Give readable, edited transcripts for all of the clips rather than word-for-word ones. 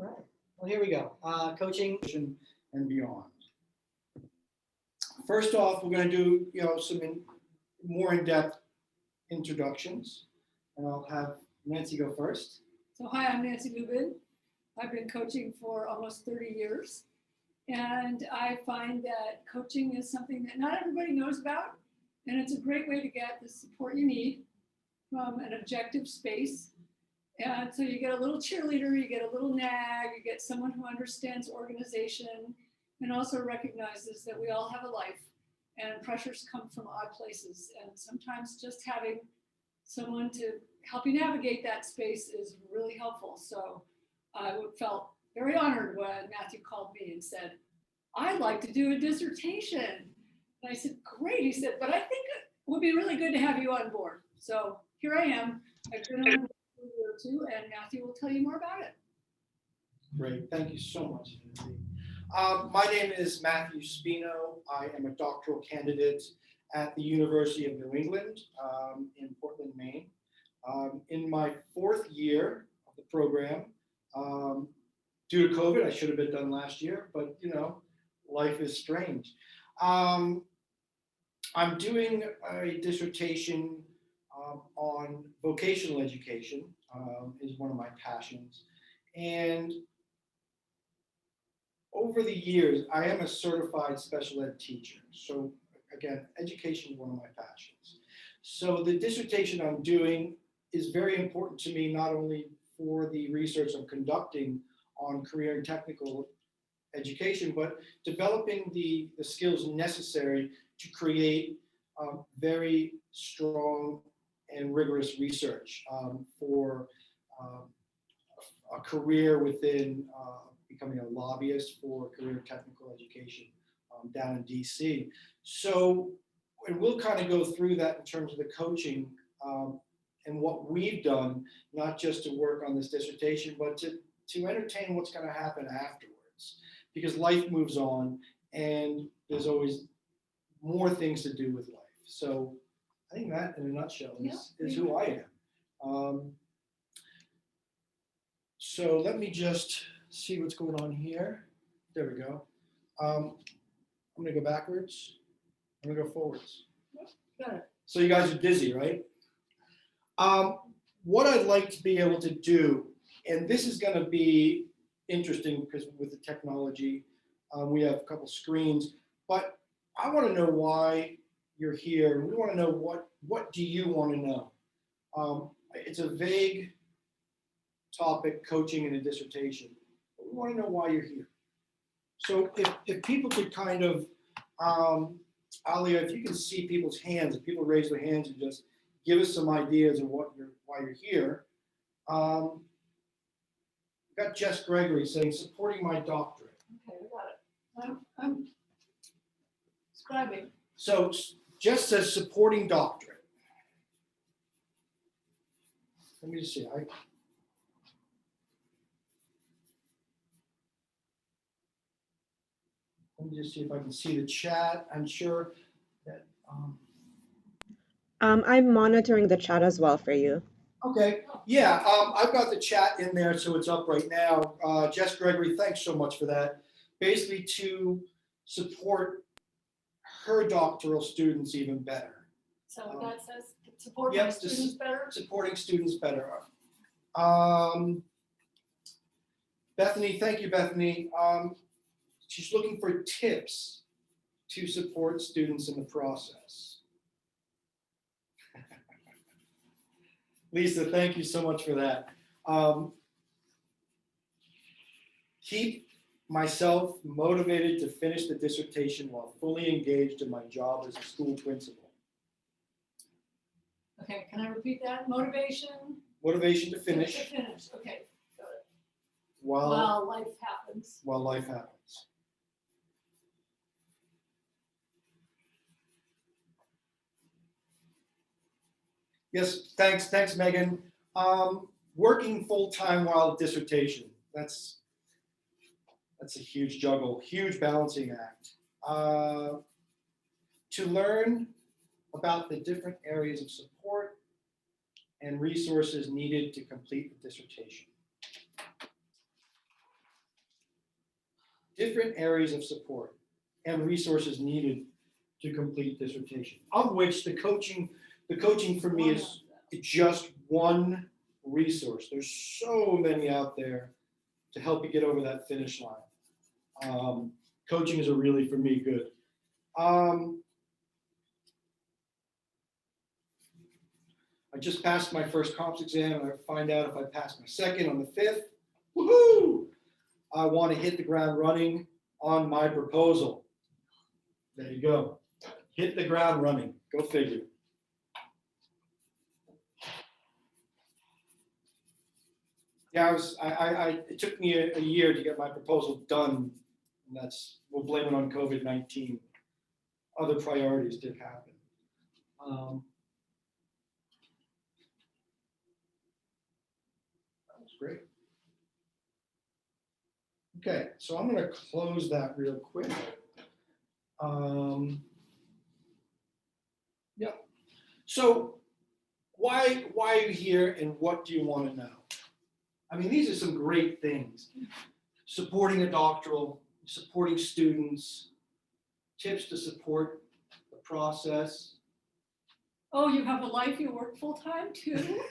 right. Well, here we go. Coaching. And beyond. First off, we're going to do some more in-depth introductions, and I'll have Nancy go first. So hi, I'm Nancy Lubin. I've been coaching for almost 30 years. And I find that coaching is something that not everybody knows about. And it's a great way to get the support you need from an objective space. And so you get a little cheerleader, you get a little nag, you get someone who understands organization and also recognizes that we all have a life and pressures come from odd places. And sometimes just having someone to help you navigate that space is really helpful. So I felt very honored when Matthew called me and said, I'd like to do a dissertation. And I said, great. He said, but I think it would be really good to have you on board. So here I am. I've been on for a year or two, and Matthew will tell you more about it. Great. Thank you so much, Nancy. My name is Matthew Spino. I am a doctoral candidate at the University of New England in Portland, Maine. In my 4th year of the program, due to COVID, I should have been done last year, but life is strange. I'm doing a dissertation on vocational education, is one of my passions. And over the years, I am a certified special ed teacher. So again, education is one of my passions. So the dissertation I'm doing is very important to me, not only for the research I'm conducting on career and technical education, but developing the skills necessary to create very strong and rigorous research for a career within becoming a lobbyist for career technical education down in DC. So, and we'll kind of go through that in terms of the coaching and what we've done, not just to work on this dissertation, but to entertain what's going to happen afterwards, because life moves on and there's always more things to do with life. So I think that in a nutshell is who I am. So let me just see what's going on here. There we go. I'm going to go backwards. I'm going to go forwards. Got it. So you guys are dizzy, right? What I'd like to be able to do, and this is going to be interesting because with the technology, we have a couple screens, but I want to know why you're here. We want to know what do you want to know? It's a vague topic, coaching in a dissertation, but we want to know why you're here. So if people could kind of, Alia, if you can see people's hands, if people raise their hands and just give us some ideas of why you're here. We've got Jess Gregory saying, supporting my doctorate. Okay, we got it. I'm scribing. So Jess says supporting doctorate. Let me just see. Let me just see if I can see the chat. I'm sure that. I'm monitoring the chat as well for you. Okay, yeah, I've got the chat in there, so it's up right now. Jess Gregory, thanks so much for that. Basically to support her doctoral students even better. So that says support Yep, my students better. Supporting students better. Bethany, thank you, Bethany. She's looking for tips to support students in the process. Lisa, thank you so much for that. Keep myself motivated to finish the dissertation while fully engaged in my job as a school principal. Okay, can I repeat that? Motivation? Motivation to finish. To finish, okay, got it. While life happens. While life happens. Yes, thanks, Megan. Working full-time while dissertation. That's a huge juggle, huge balancing act. To learn about the different areas of support and resources needed to complete the dissertation. different areas of support and resources needed to complete dissertation, of which the coaching for me is just one resource. There's so many out there to help you get over that finish line. Coaching is a really, for me, good. I just passed my first comps exam, and I find out if I pass my second on the 5th. Woohoo! I want to hit the ground running on my proposal. There you go. Hit the ground running. Go figure. Yeah, it took me a year to get my proposal done, and we'll blame it on COVID-19. Other priorities did happen. That was great. Okay, so I'm going to close that real quick. Yeah. So why are you here, and what do you want to know? I mean, these are some great things. Supporting a doctoral, supporting students, tips to support the process. Oh, you have a life, you work full-time too?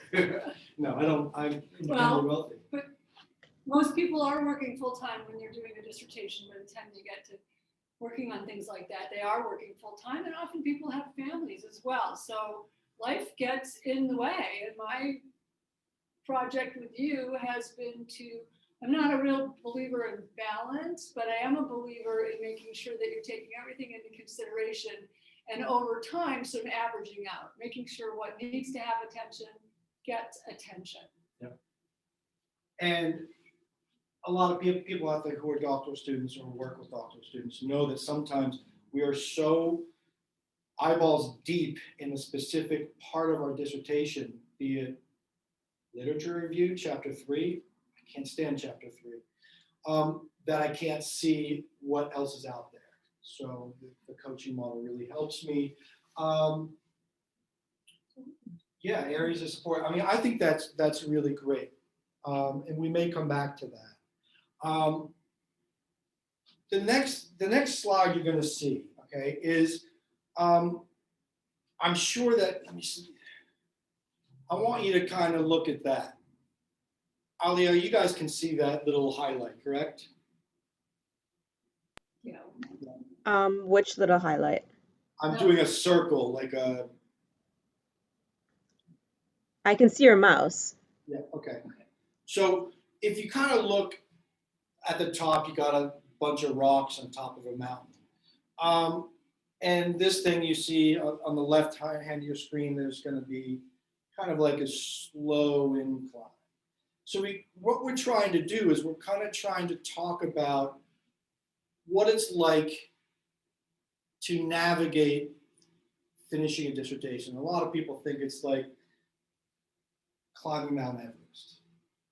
No, I don't, I'm independently wealthy. But most people are working full-time when you're doing a dissertation. By the time you get to working on things like that, they are working full-time, and often people have families as well. So life gets in the way, and my project with you has been I'm not a real believer in balance, but I am a believer in making sure that you're taking everything into consideration, and over time, sort of averaging out, making sure what needs to have attention gets attention. Yeah. And a lot of people out there who are doctoral students or work with doctoral students know that sometimes we are so eyeballs deep in a specific part of our dissertation, be it literature review, chapter 3, I can't stand chapter 3, that I can't see what else is out there. So the coaching model really helps me. Yeah, areas of support. I mean, I think that's really great. And we may come back to that. The next slide you're going to see, okay, is I'm sure that, let me see. I want you to kind of look at that. Alia, you guys can see that little highlight, correct? Yeah. Which little highlight? I'm doing a circle, like a, I can see your mouse. yeah, okay. So if you kind of look at the top, you got a bunch of rocks on top of a mountain. And this thing you see on the left hand of your screen, there's going to be kind of like a slow incline. So what we're trying to do is we're kind of trying to talk about what it's like to navigate finishing a dissertation. A lot of people think it's like climbing Mount Everest,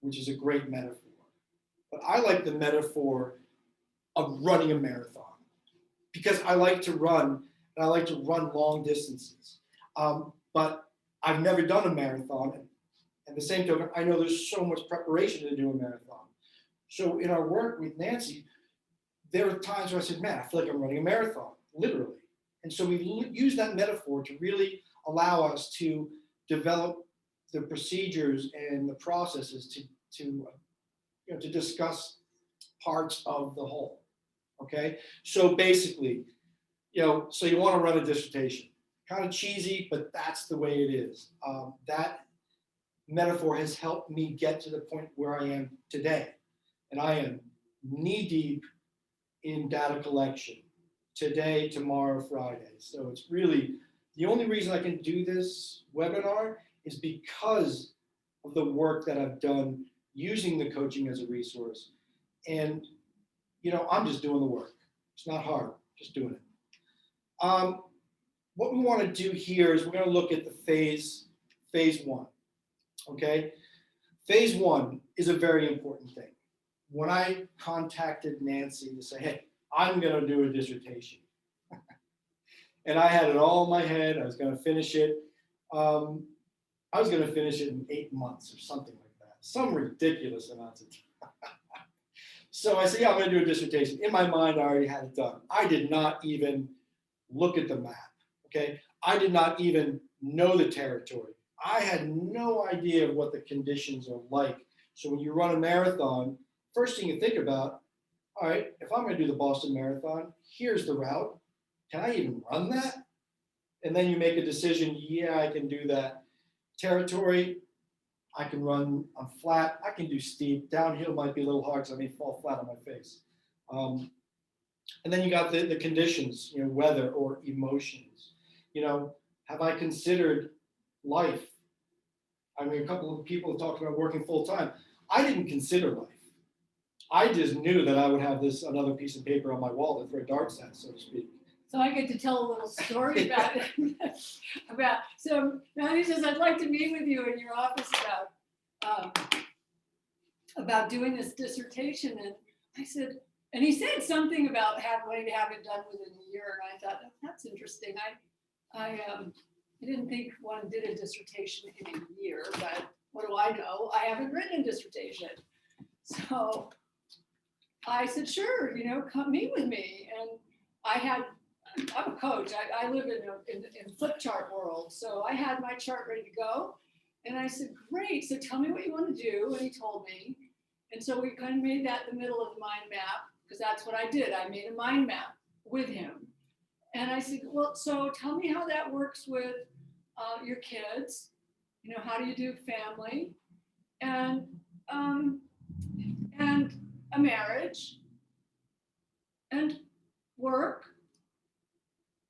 which is a great metaphor. But I like the metaphor of running a marathon, because I like to run, and I like to run long distances. But I've never done a marathon. And the same token, I know there's so much preparation to do a marathon. So in our work with Nancy, there are times where I said, man, I feel like I'm running a marathon, literally. And so we use that metaphor to really allow us to develop the procedures and the processes to discuss parts of the whole. Okay, so basically, so you want to run a dissertation. Kind of cheesy, but that's the way it is. That metaphor has helped me get to the point where I am today. And I am knee deep in data collection today, tomorrow, Friday. So it's really, the only reason I can do this webinar is because of the work that I've done using the coaching as a resource. And, I'm just doing the work. It's not hard, just doing it. What we want to do here is we're going to look at the phase 1. Okay, phase 1 is a very important thing. When I contacted Nancy to say, hey, I'm going to do a dissertation, and I had it all in my head, I was going to finish it. I was going to finish it in 8 months or something like that, some ridiculous amounts of time. So I said, yeah, I'm gonna do a dissertation. In my mind, I already had it done. I did not even look at the map, okay? I did not even know the territory. I had no idea what the conditions are like. So when you run a marathon, first thing you think about, all right, if I'm gonna do the Boston Marathon, here's the route. Can I even run that? And then you make a decision, yeah, I can do that. Territory, I can run on flat, I can do steep. Downhill might be a little hard because I may fall flat on my face. And then you got the conditions, weather or emotions. Have I considered life? I mean, a couple of people talked about working full time. I didn't consider life. I just knew that I would have another piece of paper on my wall to throw darts at, so to speak. So I get to tell a little story about it. So now he says, I'd like to meet with you in your office about doing this dissertation. And I said, and he said something about wanting to have it done within a year. And I thought, that's interesting. I didn't think one did a dissertation in a year, but what do I know? I haven't written a dissertation. So I said, sure, come meet with me. And I'm a coach. I live in flip chart world. So I had my chart ready to go. And I said, great. So tell me what you want to do. And he told me. And so we kind of made that the middle of the mind map, because that's what I did. I made a mind map with him. And I said, well, so tell me how that works with your kids. How do you do family and a marriage and work?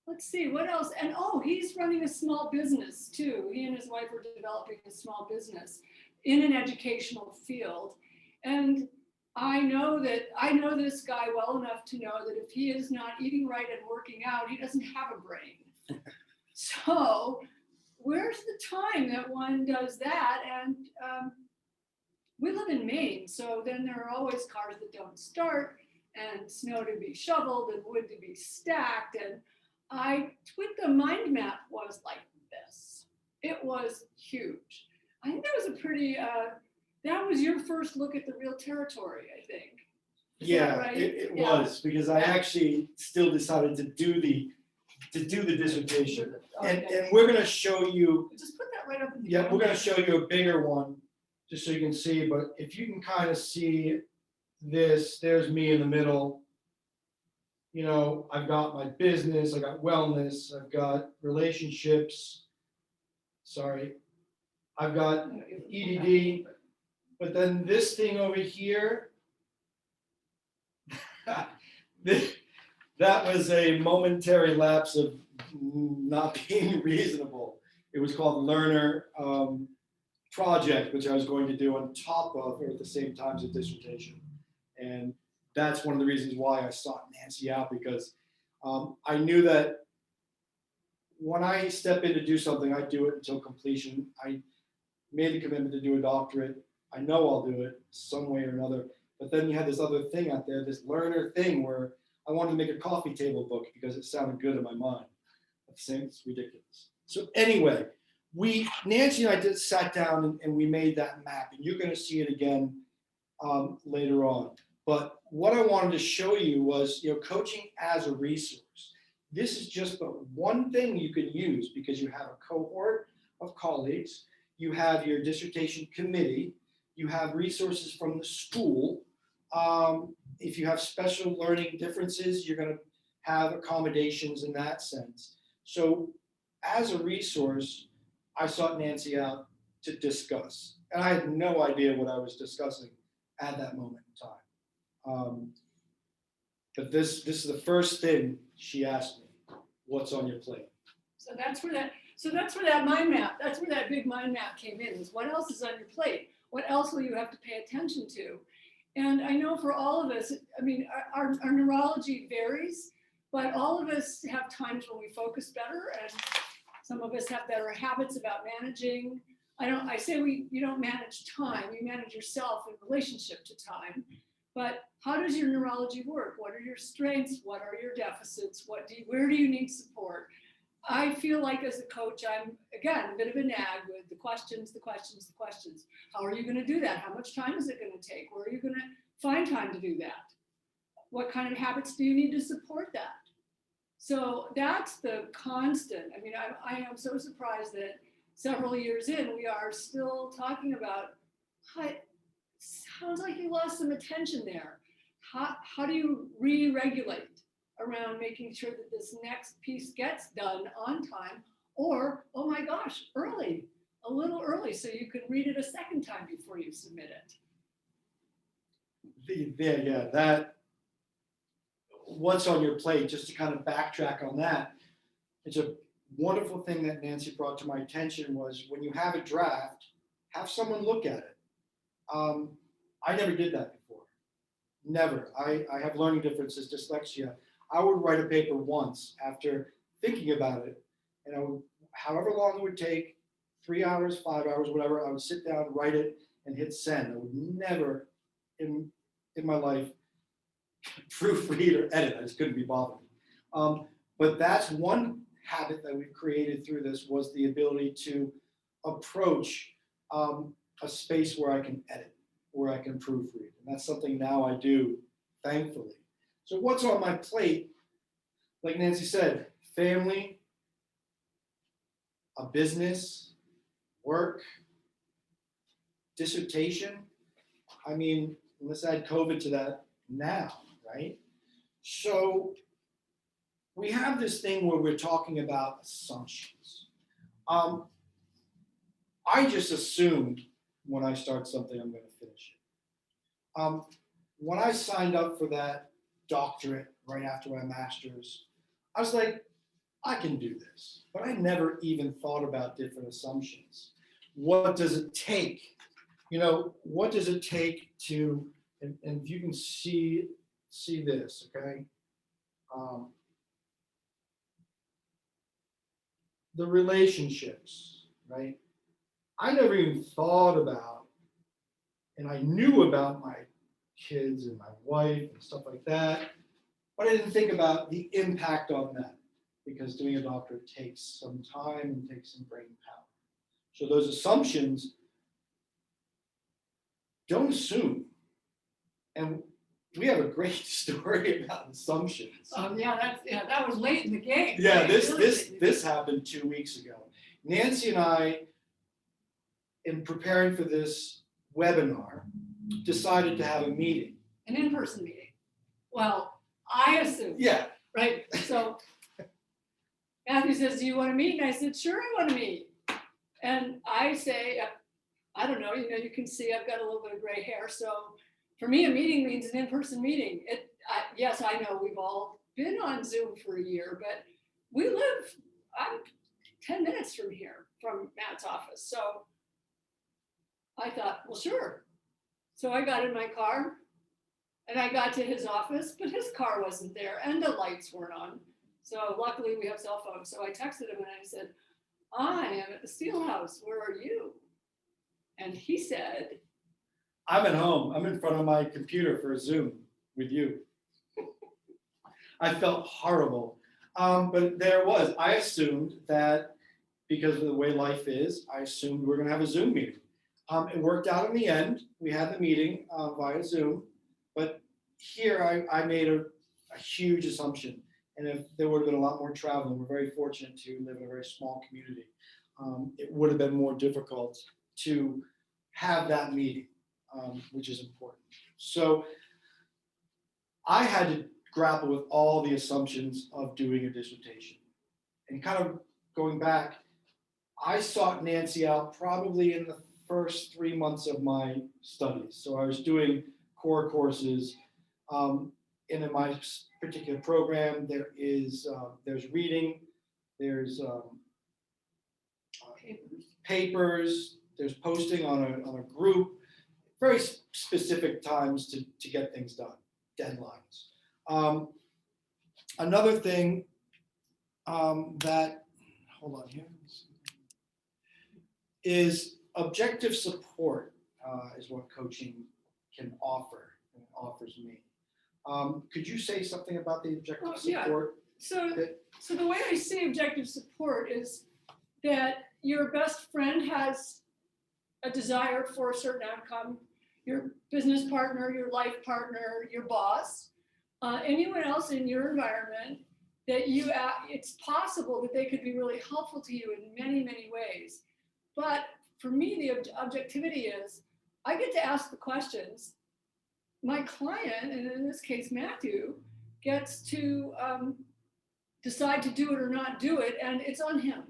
Let's see, what else? And he's running a small business too. He and his wife are developing a small business in an educational field. And I know this guy well enough to know that if he is not eating right and working out, he doesn't have a brain. So where's the time that one does that? And we live in Maine, so then there are always cars that don't start and snow to be shoveled and wood to be stacked. And what the mind map was like this. It was huge. I think that was a pretty, that was your first look at the real territory, I think. Is that right? It was, because I actually still decided to do the dissertation. Okay. And we're gonna show you, Just put that right up in the we're gonna show you a bigger one, just so you can see, but if you can kind of see this, there's me in the middle. I've got my business, I got wellness, I've got relationships. Sorry. I've got EDD, but then this thing over here, that was a momentary lapse of not being reasonable. It was called Learner Project, which I was going to do on top of, or at the same time as a dissertation. And that's one of the reasons why I sought Nancy out, because I knew that when I step in to do something, I do it until completion. I made the commitment to do a doctorate. I know I'll do it some way or another. But then you had this other thing out there, this learner thing, where I wanted to make a coffee table book because it sounded good in my mind. It's ridiculous. So anyway, Nancy and I just sat down and we made that map, and you're going to see it again later on. But what I wanted to show you was, coaching as a resource. This is just but one thing you can use, because you have a cohort of colleagues, you have your dissertation committee, you have resources from the school. If you have special learning differences, you're going to have accommodations in that sense. So as a resource, I sought Nancy out to discuss. And I had no idea what I was discussing at that moment in time. But this is the first thing she asked me, what's on your plate? So that's where that mind map, that's where that big mind map came in, is what else is on your plate? What else will you have to pay attention to? And I know for all of us, I mean, our neurology varies, but all of us have times when we focus better, and some of us have better habits about managing. I say you don't manage time, you manage yourself in relationship to time. But how does your neurology work? What are your strengths? What are your deficits? Where do you need support? I feel like as a coach, I'm, again, a bit of a nag with the questions. How are you going to do that? How much time is it going to take? Where are you going to find time to do that? What kind of habits do you need to support that? So that's the constant. I mean, I am so surprised that several years in, we are still talking about, sounds like you lost some attention there. How do you re-regulate around making sure that this next piece gets done on time, or, oh my gosh, early, a little early, so you can read it a second time before you submit it. Yeah, that, what's on your plate, just to kind of backtrack on that, it's a wonderful thing that Nancy brought to my attention was when you have a draft, have someone look at it. I never did that before. Never. I have learning differences, dyslexia. I would write a paper once after thinking about it, and I would, however long it would take, 3 hours, 5 hours, whatever, I would sit down, write it, and hit send. I would never in my life proofread or edit. I just couldn't be bothered. But that's one habit that we've created through this, was the ability to approach a space where I can edit, where I can proofread. And that's something now I do, thankfully. So what's on my plate? Like Nancy said, family, a business, work, dissertation. I mean, let's add COVID to that now, right? So we have this thing where we're talking about assumptions. I just assumed when I start something, I'm going to finish it. When I signed up for that doctorate right after my master's, I was like, I can do this. But I never even thought about different assumptions. What does it take? What does it take to, and if you can see this, okay? The relationships, right? I never even thought about, and I knew about my kids and my wife and stuff like that, but I didn't think about the impact on them, because doing a doctorate takes some time and takes some brain power. So those assumptions, don't assume. And we have a great story about assumptions. That was late in the game. Yeah, Right? this happened 2 weeks ago. Nancy and I, in preparing for this webinar, decided to have a meeting. An in-person meeting. Well, I assume. Yeah. Right. So Matthew says, "Do you want to meet?" And I said, "Sure, I want to meet." And I say, I don't know. You can see I've got a little bit of gray hair, so for me, a meeting means an in-person meeting. Yes, I know we've all been on Zoom for a year, but I'm 10 minutes from here, from Matt's office. So I thought, well, sure. So I got in my car and I got to his office, but his car wasn't there and the lights weren't on. So luckily we have cell phones. So I texted him and I said, I am at the Steel House. Where are you? And he said, I'm at home. I'm in front of my computer for a Zoom with you. I felt horrible. But there it was. I assumed that because of the way life is, I assumed we were going to have a Zoom meeting. It worked out in the end. We had the meeting via Zoom. But here I made a huge assumption. And if there would have been a lot more travel, we're very fortunate to live in a very small community, it would have been more difficult to have that meeting, which is important. So I had to grapple with all the assumptions of doing a dissertation. And kind of going back, I sought Nancy out probably in the first 3 months of my studies. So I was doing core courses. And in my particular program, there's reading, there's papers, there's posting on a group, very specific times to get things done, deadlines. Another thing that, hold on here, is objective support is what coaching can offer and offers me. Could you say something about the objective support? Yeah. So the way I see objective support is that your best friend has a desire for a certain outcome. your business partner, your life partner, your boss, anyone else in your environment that it's possible that they could be really helpful to you in many, many ways. But for me, the objectivity is I get to ask the questions. My client, and in this case, Matthew, gets to decide to do it or not do it, and it's on him.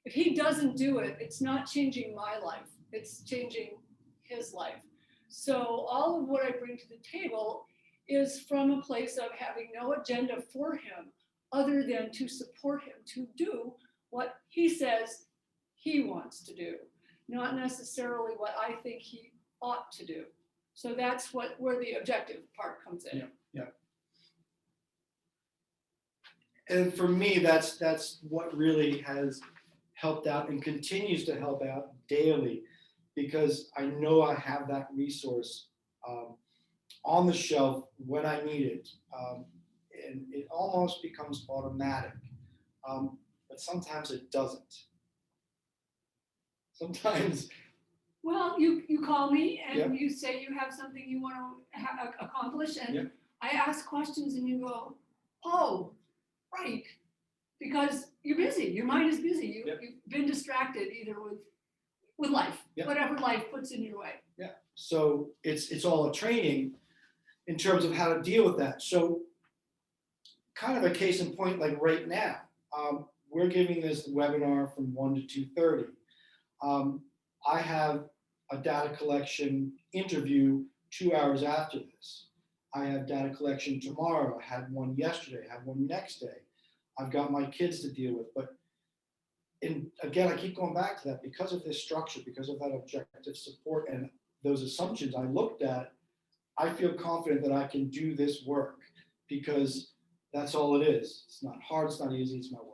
If he doesn't do it, it's not changing my life, it's changing his life. So all of what I bring to the table is from a place of having no agenda for him other than to support him to do what he says he wants to do, not necessarily what I think he ought to do. So that's where the objective part comes in. Yeah. And for me, that's what really has helped out and continues to help out daily, because I know I have that resource on the shelf when I need it. And it almost becomes automatic, but sometimes it doesn't. Sometimes. Well, you call me and Yeah. you say you have something you want to accomplish, and Yeah. I ask questions and you go, oh, right, because you're busy, your mind is busy, Yeah. you've been distracted either with life, Yeah. whatever life puts in your way. Yeah, so it's all a training in terms of how to deal with that. So kind of a case in point, like right now, we're giving this webinar from 1 to 2:30. I have a data collection interview 2 hours after this. I have data collection tomorrow. I had one yesterday, I have one next day. I've got my kids to deal with, but and again, I keep going back to that because of this structure, because of that objective support and those assumptions I looked at, I feel confident that I can do this work because that's all it is. It's not hard, it's not easy, it's my work.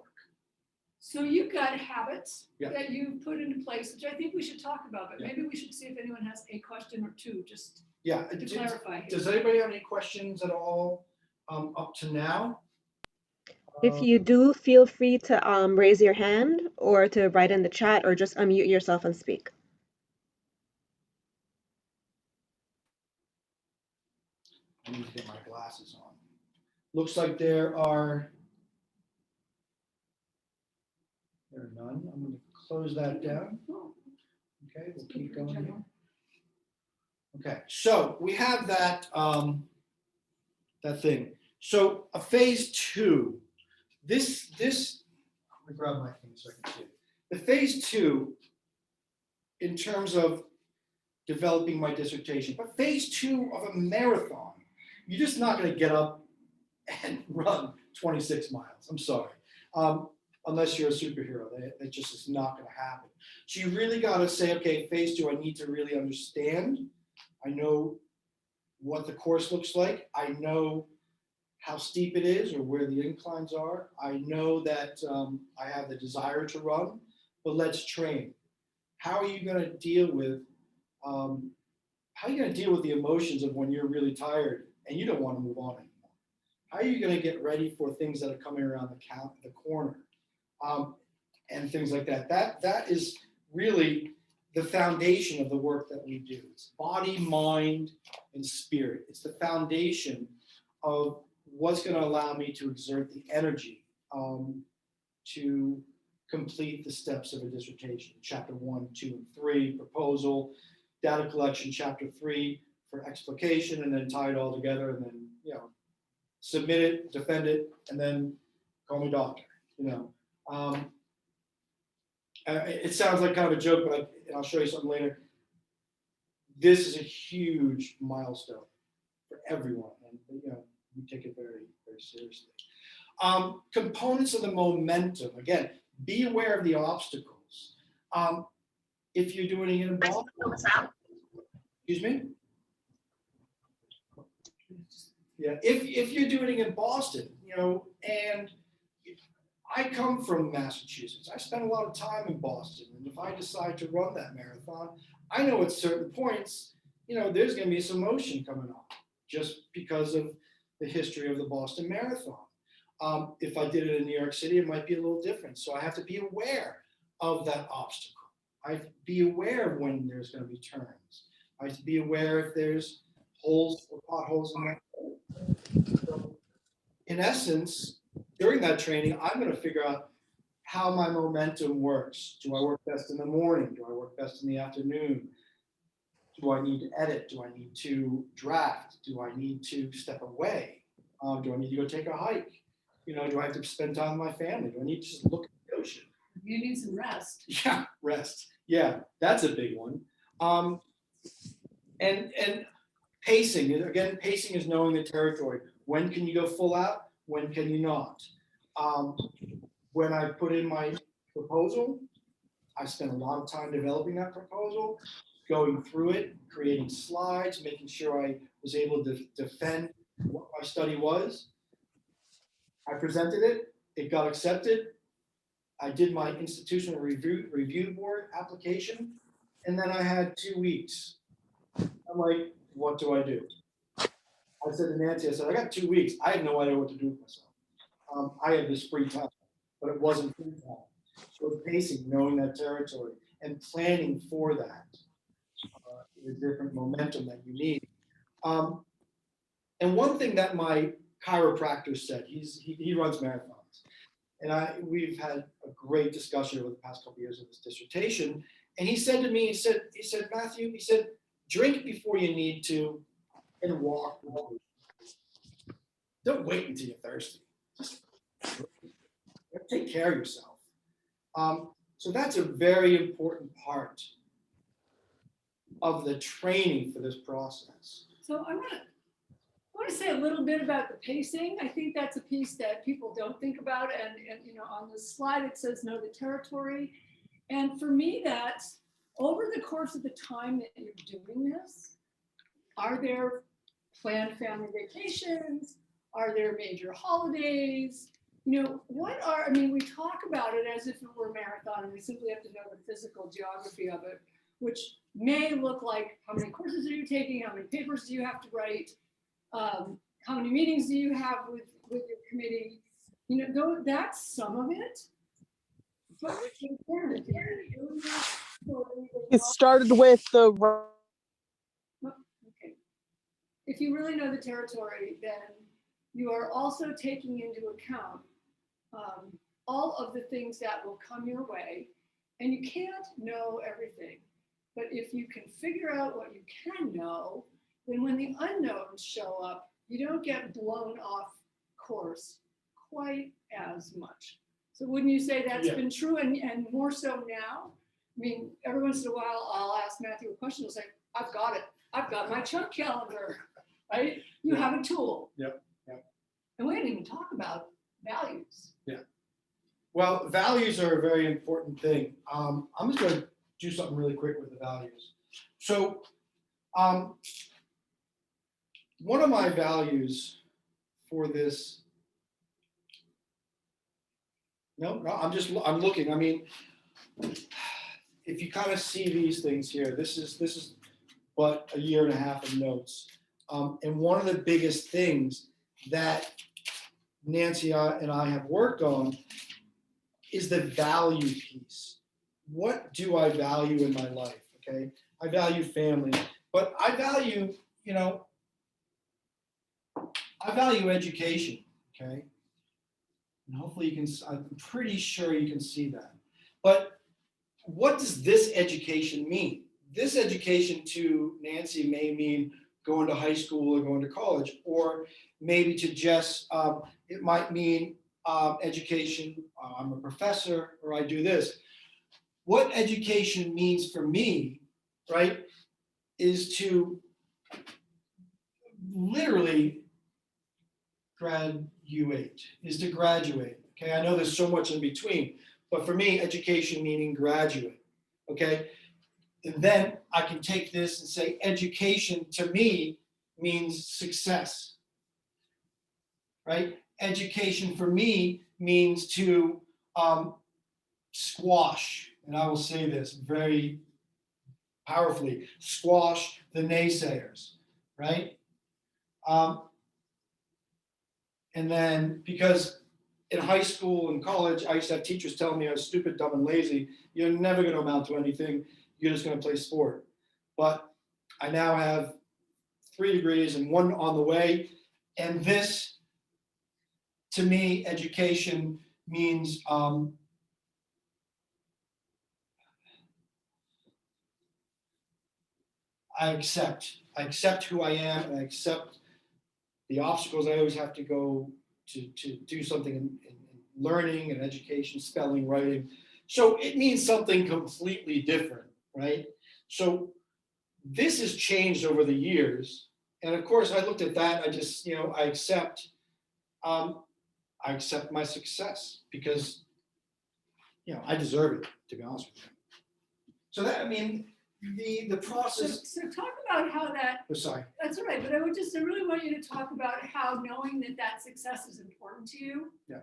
So you've got habits Yeah. that you've put into place, which I think we should talk about, but Yeah. maybe we should see if anyone has a question or two, just Yeah. to clarify. Does anybody have any questions at all up to now? If you do, feel free to raise your hand or to write in the chat or just unmute yourself and speak. I need to get my glasses on. Looks like there are none. I'm going to close that down. Okay, we'll keep going here. Okay, so we have that that thing. So a phase 2. This let me grab my thing so I can see it. The phase 2, in terms of developing my dissertation, but phase 2 of a marathon, you're just not going to get up and run 26 miles. I'm sorry. Unless you're a superhero, that just is not going to happen. So you really got to say, okay, phase 2, I need to really understand. I know what the course looks like. I know how steep it is or where the inclines are. I know that I have the desire to run, but let's train. How are you going to deal with the emotions of when you're really tired and you don't want to move on anymore? How are you going to get ready for things that are coming around the corner and things like that? That is really the foundation of the work that we do. It's body, mind, and spirit. It's the foundation of what's going to allow me to exert the energy to complete the steps of a dissertation. Chapter 1, 2, and 3, proposal, data collection, chapter 3 for explication, and then tie it all together, and then submit it, defend it, and then call me doctor. It sounds like kind of a joke, but I'll show you something later. This is a huge milestone for everyone, and we take it very, very seriously. Components of the momentum. Again, be aware of the obstacles. If you're doing it in Boston, excuse me. Yeah, if you're doing it in Boston, and I come from Massachusetts. I spent a lot of time in Boston, and if I decide to run that marathon, I know at certain points, there's going to be some motion coming on, just because of the history of the Boston Marathon. If I did it in New York City, it might be a little different. So I have to be aware of that obstacle. I have to be aware of when there's going to be turns. I have to be aware if there's holes or potholes in that road. So, in essence, during that training, I'm going to figure out how my momentum works. Do I work best in the morning? Do I work best in the afternoon? Do I need to edit? Do I need to draft? Do I need to step away? Do I need to go take a hike? Do I have to spend time with my family? Do I need to just look at the ocean? You need some rest. Yeah, rest. Yeah, that's a big one. And pacing, again, pacing is knowing the territory. When can you go full out? When can you not? When I put in my proposal, I spent a lot of time developing that proposal, going through it, creating slides, making sure I was able to defend what my study was. I presented it, it got accepted. I did my institutional review board application, and then I had 2 weeks. I'm like, what do I do? I said to Nancy, I said, I got 2 weeks. I had no idea what to do with myself. I had this free time, but it wasn't free time. So it's pacing, knowing that territory, and planning for that, the different momentum that you need. And one thing that my chiropractor said, he runs marathons, and we've had a great discussion over the past couple of years of this dissertation. And he said to me, he said, Matthew, he said, drink before you need to, and walk. Don't wait until you're thirsty. Just take care of yourself. So that's a very important part of the training for this process. So I want to say a little bit about the pacing. I think that's a piece that people don't think about. And on the slide, it says know the territory. And for me, that's over the course of the time that you're doing this, are there planned family vacations? Are there major holidays? We talk about it as if it were a marathon, and we simply have to know the physical geography of it, which may look like how many courses are you taking, how many papers do you have to write, how many meetings do you have with your committee? That's some of it. But It started with the. okay. If you really know the territory, then you are also taking into account all of the things that will come your way, and you can't know everything. But if you can figure out what you can know, then when the unknowns show up, you don't get blown off course quite as much. So wouldn't you say that's been true, and more so now? I mean, every once in a while, I'll ask Matthew a question. He'll say, I've got it. I've got my chunk calendar, right? You have a tool. Yep. And we didn't even talk about values. Yeah. Well, values are a very important thing. I'm just going to do something really quick with the values. So one of my values for this, I'm looking. I mean, if you kind of see these things here, this is but a year and a half of notes. And one of the biggest things that Nancy and I have worked on is the value piece. What do I value in my life? Okay, I value family, but I value, I value education. Okay, and hopefully you can. I'm pretty sure you can see that. But what does this education mean? This education to Nancy may mean going to high school or going to college, or maybe to Jess, it might mean education. I'm a professor, or I do this. What education means for me, right, is to literally graduate, is to graduate. Okay, I know there's so much in between, but for me, education meaning graduate. Okay, and then I can take this and say education to me means success, right? Education for me means to squash, and I will say this very powerfully, squash the naysayers, right? And then because in high school and college, I used to have teachers telling me I was stupid, dumb, and lazy. You're never going to amount to anything. You're just going to play sport. But I now have 3 degrees and 1 on the way. And this, to me, education means I accept who I am, and I accept the obstacles I always have to go to do something in learning and education, spelling, writing. So it means something completely different, right? So this has changed over the years. And of course, I looked at that, I just, I accept my success because, I deserve it, to be honest with you. So that, the process, So talk about how that, oh, sorry. that's all right, but I really want you to talk about how knowing that success is important to you. Yeah.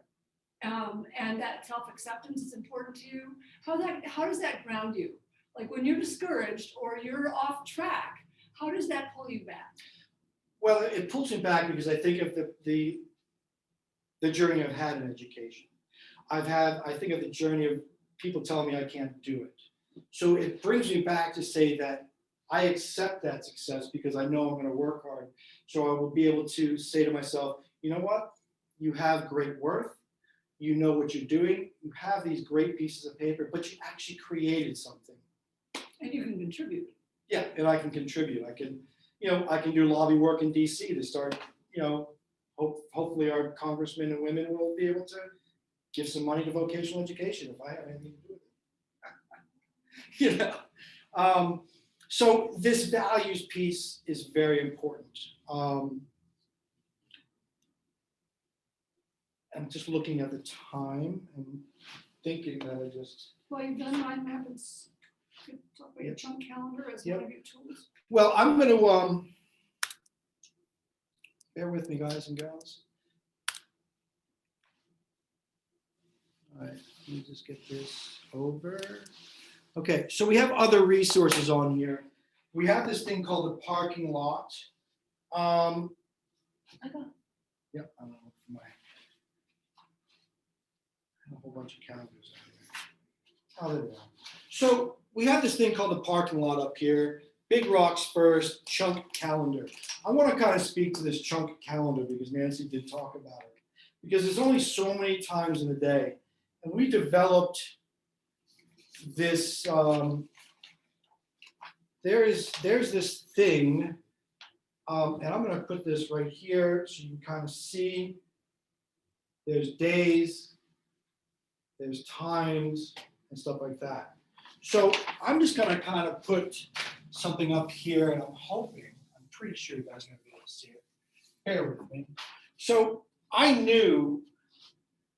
And that self-acceptance is important to you. How does that ground you? Like when you're discouraged or you're off track, how does that pull you back? Well, it pulls me back because I think of the journey I've had in education. I think of the journey of people telling me I can't do it. So it brings me back to say that I accept that success because I know I'm going to work hard. So I will be able to say to myself, you know what? You have great worth. You know what you're doing. You have these great pieces of paper, but you actually created something. And you can contribute. Yeah, and I can contribute. I can do lobby work in DC to start, hopefully our congressmen and women will be able to give some money to vocational education if I have anything to do with it. So this values piece is very important. I'm just looking at the time and thinking that I just. Well, you've done mind map, it's good to talk about your chunk calendar as one of your tools. Well, I'm going to, bear with me, guys and gals. All right, let me just get this over. Okay, so we have other resources on here. We have this thing called the parking lot. Yep, I don't know for my. A whole bunch of calendars out here. Oh, there we go. So we have this thing called the parking lot up here. Big rocks first, chunk calendar. I want to kind of speak to this chunk calendar because Nancy did talk about it. Because there's only so many times in a day. And we developed this, there's this thing, and I'm going to put this right here so you can kind of see. There's days, there's times, and stuff like that. So I'm just going to kind of put something up here, and I'm pretty sure you guys are going to be able to see it. Bear with me. So I knew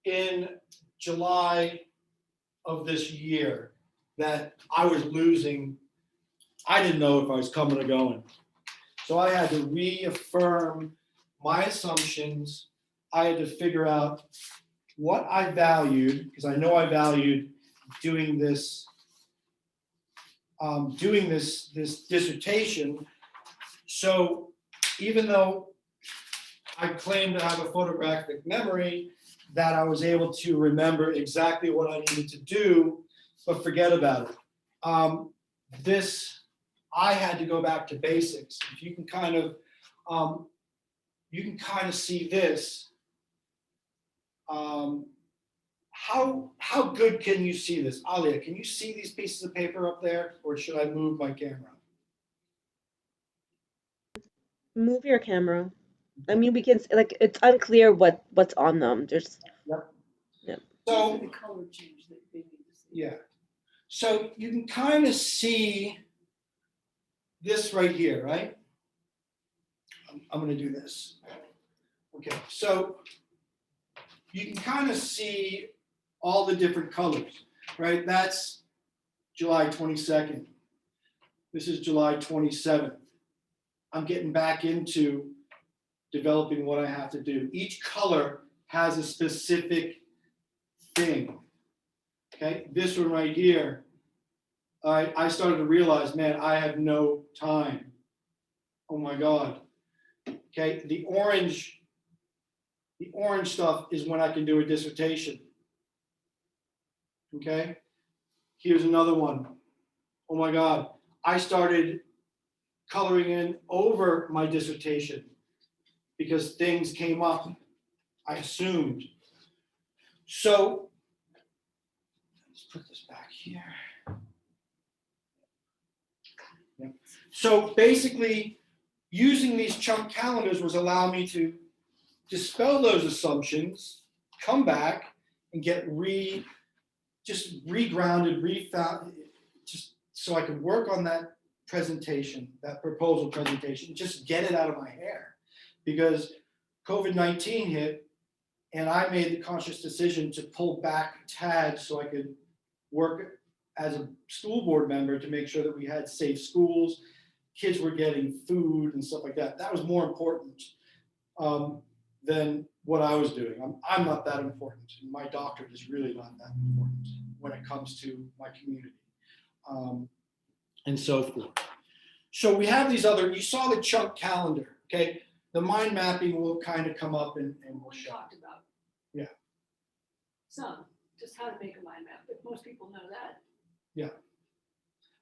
in July of this year that I was losing. I didn't know if I was coming or going. So I had to reaffirm my assumptions. I had to figure out what I valued, because I know I valued doing this dissertation. So even though I claim to have a photographic memory, that I was able to remember exactly what I needed to do, but forget about it. I had to go back to basics. If you can kind of see this. How good can you see this? Alia, can you see these pieces of paper up there, or should I move my camera? Move your camera. I mean, we can, like, it's unclear what's on them. Just, Yep. Yep. So, The color change that they need to see. yeah. So you can kind of see this right here, right? I'm going to do this. Okay, so you can kind of see all the different colors, right? That's July 22nd. This is July 27th. I'm getting back into developing what I have to do. Each color has a specific thing. Okay, this one right here, I started to realize, man, I have no time. Oh my God. Okay, the orange stuff is when I can do a dissertation. Okay, here's another one. Oh my God, I started coloring in over my dissertation because things came up, I assumed. So let's put this back here. Yeah. So basically, using these chunk calendars was allowing me to dispel those assumptions, come back and get just regrounded, refound, just so I could work on that presentation, that proposal presentation, just get it out of my hair. Because COVID-19 hit and I made the conscious decision to pull back tags so I could work as a school board member to make sure that we had safe schools, kids were getting food and stuff like that. That was more important than what I was doing. I'm not that important. My doctorate is really not that important when it comes to my community, and so forth. So we have these other, you saw the chunk calendar, okay? The mind mapping will kind of come up and we'll We show. talked about. Yeah. Some, just how to make a mind map, but most people know that.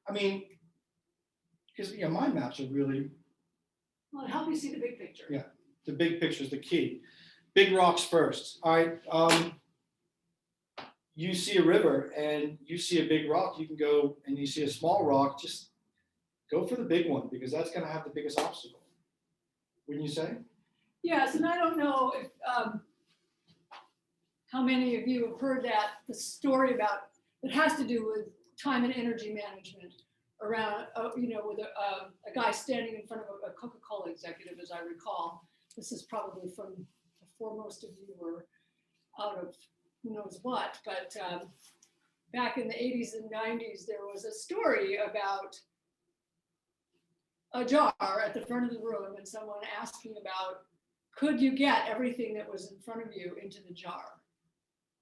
I mean, because mind maps are really, Well, it helps you see the big picture. Yeah. the big picture is the key. Big rocks first. All right. You see a river and you see a big rock, you can go and you see a small rock, just go for the big one because that's going to have the biggest obstacle. Wouldn't you say? Yes, and I don't know if how many of you have heard the story about, it has to do with time and energy management around, with a guy standing in front of a Coca-Cola executive, as I recall. This is probably from before most of you were out of who knows what, but back in the 80s and 90s, there was a story about a jar at the front of the room and someone asking about, could you get everything that was in front of you into the jar?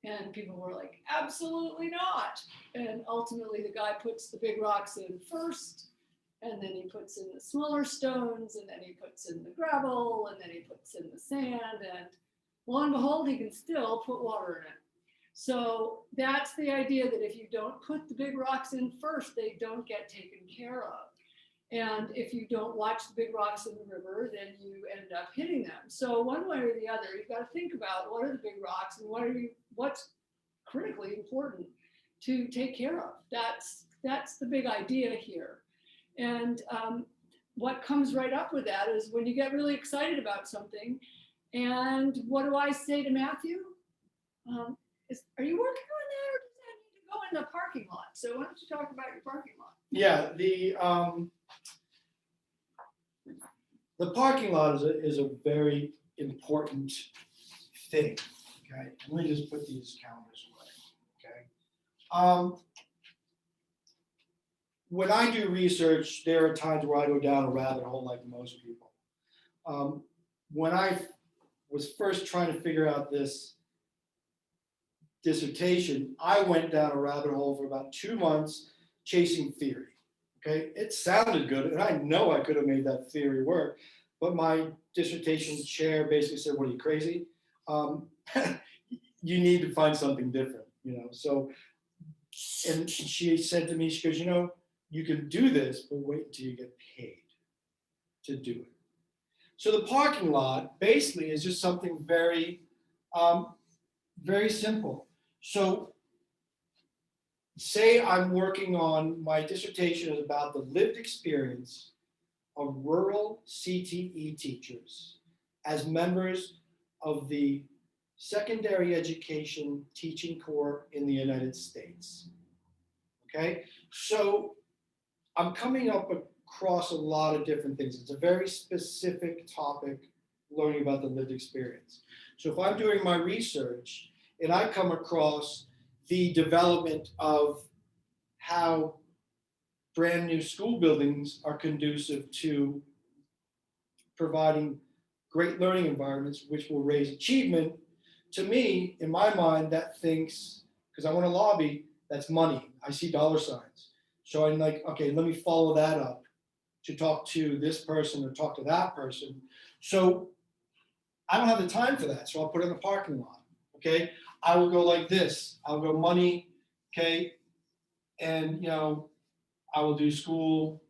And people were like, absolutely not. And ultimately the guy puts the big rocks in first, and then he puts in the smaller stones, and then he puts in the gravel, and then he puts in the sand, and lo and behold, he can still put water in it. So that's the idea, that if you don't put the big rocks in first, they don't get taken care of. And if you don't watch the big rocks in the river, then you end up hitting them. So one way or the other, you've got to think about what are the big rocks and what's critically important to take care of. That's the big idea here. And what comes right up with that is when you get really excited about something, and what do I say to Matthew? Are you working on that, or does that need to go in the parking lot? So why don't you talk about your parking lot? Yeah, the parking lot is a very important thing. Okay, let me just put these calendars away. Okay. When I do research, there are times where I go down a rabbit hole like most people. When I was first trying to figure out this dissertation, I went down a rabbit hole for about 2 months chasing theory. Okay, it sounded good, and I know I could have made that theory work, but my dissertation chair basically said, "What are you, crazy? You need to find something different." So, and she said to me, she goes, "You can do this, but wait until you get paid to do it." So the parking lot basically is just something very, very simple. So say I'm working on, my dissertation is about the lived experience of rural CTE teachers as members of the secondary education teaching corps in the United States. Okay, so I'm coming up across a lot of different things. It's a very specific topic, learning about the lived experience. So if I'm doing my research and I come across the development of how brand new school buildings are conducive to providing great learning environments, which will raise achievement, to me, in my mind, that thinks, because I want to lobby, that's money. I see dollar signs. So I'm like, okay, let me follow that up to talk to this person or talk to that person. So I don't have the time for that. So I'll put it in the parking lot. Okay. I will go like this. I'll go money. Okay. And, I will do school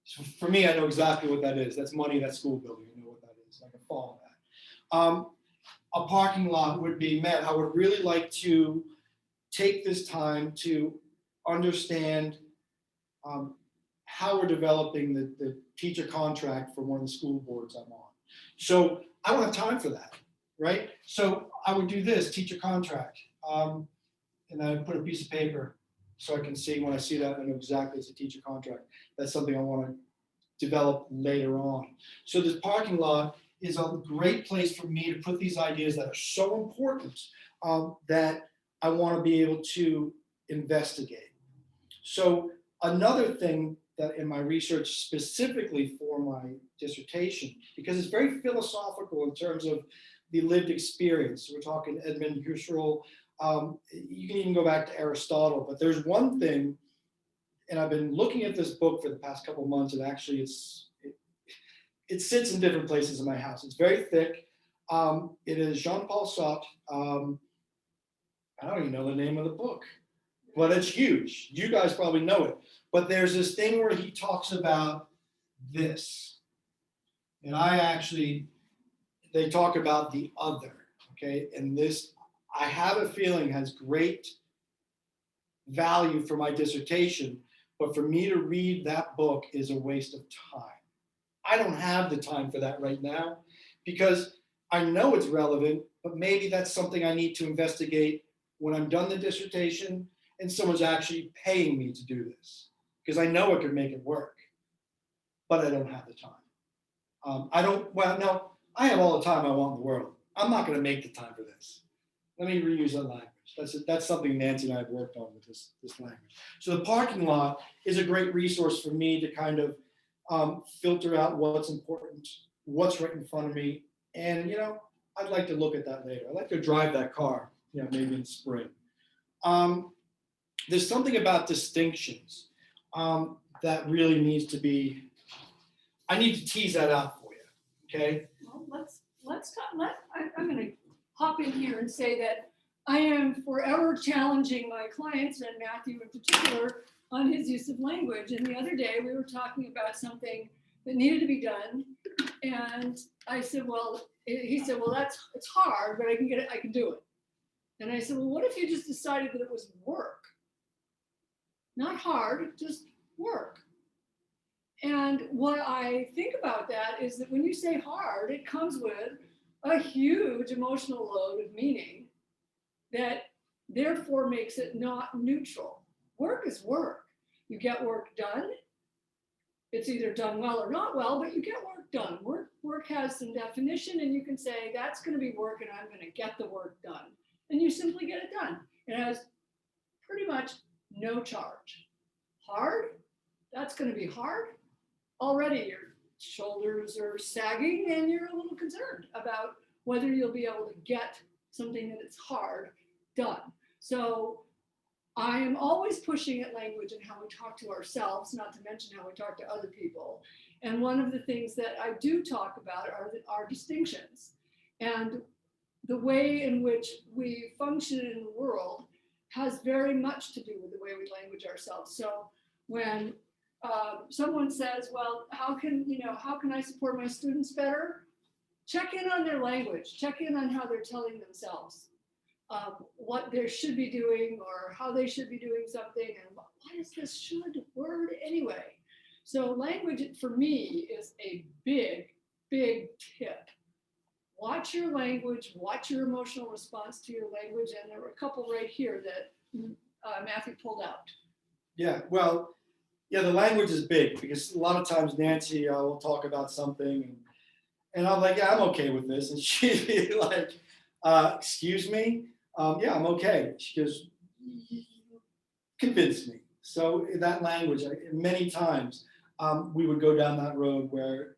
So for me, I know exactly what that is. That's money, that's school building. I know what that is. I can follow that. A parking lot would be, man, I would really like to take this time to understand how we're developing the teacher contract for one of the school boards I'm on. So I don't have time for that, right? So I would do this, teacher contract. And I put a piece of paper so I can see, when I see that, I know exactly it's a teacher contract. That's something I want to develop later on. So this parking lot is a great place for me to put these ideas that are so important that I want to be able to investigate. So another thing that in my research specifically for my dissertation, because it's very philosophical in terms of the lived experience. We're talking Edmund Husserl. You can even go back to Aristotle, but there's one thing, and I've been looking at this book for the past couple of months, and actually it sits in different places in my house. It's very thick. It is Jean-Paul Sartre. I don't even know the name of the book, but it's huge. You guys probably know it. But there's this thing where he talks about this. And they talk about the other, okay? And this, I have a feeling, has great value for my dissertation, but for me to read that book is a waste of time. I don't have the time for that right now because I know it's relevant, but maybe that's something I need to investigate when I'm done the dissertation and someone's actually paying me to do this, because I know I could make it work, but I don't have the time. I have all the time I want in the world. I'm not going to make the time for this. Let me reuse that language. That's something Nancy and I have worked on with this language. So the parking lot is a great resource for me to kind of filter out what's important, what's right in front of me. And, I'd like to look at that later. I'd like to drive that car, maybe in spring. There's something about distinctions that really needs to be, I need to tease that out for you, okay? Well, let's talk, I'm going to hop in here and say that I am forever challenging my clients, and Matthew in particular, on his use of language. And the other day we were talking about something that needed to be done. And I said, he said, it's hard, but I can do it. And I said, well, what if you just decided that it was work? Not hard, just work. And what I think about that is that when you say hard, it comes with a huge emotional load of meaning that therefore makes it not neutral. Work is work. You get work done. It's either done well or not well, but you get work done. Work has some definition, and you can say that's going to be work and I'm going to get the work done. And you simply get it done. It has pretty much no charge. Hard, that's going to be hard. Already your shoulders are sagging and you're a little concerned about whether you'll be able to get something that is hard done. So I am always pushing at language and how we talk to ourselves, not to mention how we talk to other people. And one of the things that I do talk about are distinctions. And the way in which we function in the world has very much to do with the way we language ourselves. So when someone says, well, how can I support my students better? Check in on their language, check in on how they're telling themselves what they should be doing or how they should be doing something, and what is this should word anyway? So language for me is a big, big tip. Watch your language, watch your emotional response to your language, and there were a couple right here that Matthew pulled out. Yeah, well, the language is big because a lot of times Nancy will talk about something and I'm like, yeah, I'm okay with this. And she'd be like, excuse me? Yeah, I'm okay. She goes, convince me. So that language, many times we would go down that road where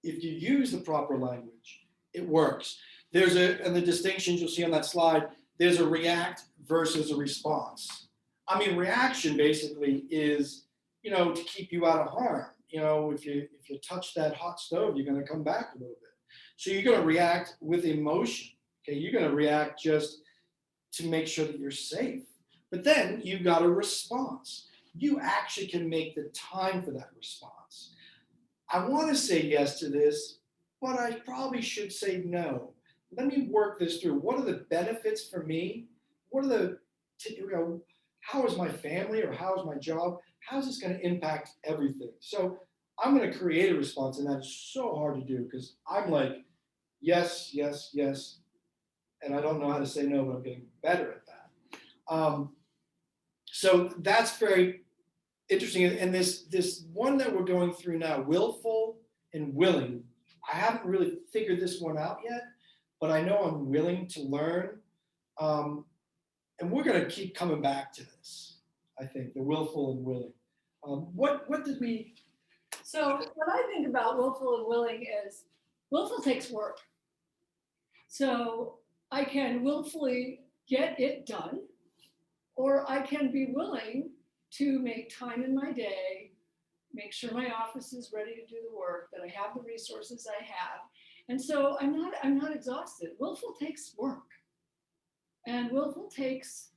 if you use the proper language, it works. And the distinctions you'll see on that slide, there's a react versus a response. I mean, reaction basically is, to keep you out of harm. If you touch that hot stove, you're going to come back a little bit. So you're going to react with emotion. Okay, you're going to react just to make sure that you're safe. But then you've got a response. You actually can make the time for that response. I want to say yes to this, but I probably should say no. Let me work this through. What are the benefits for me? What are the, how is my family or how is my job? How is this going to impact everything? So I'm going to create a response, and that's so hard to do because I'm like, yes, yes, yes. And I don't know how to say no, but I'm getting better at that. So that's very interesting. And this one that we're going through now, willful and willing, I haven't really figured this one out yet, but I know I'm willing to learn. And we're going to keep coming back to this, I think, the willful and willing. What did we? So what I think about willful and willing is willful takes work. So I can willfully get it done, or I can be willing to make time in my day, make sure my office is ready to do the work, that I have the resources I have. And so I'm not exhausted. Willful takes work. And willful takes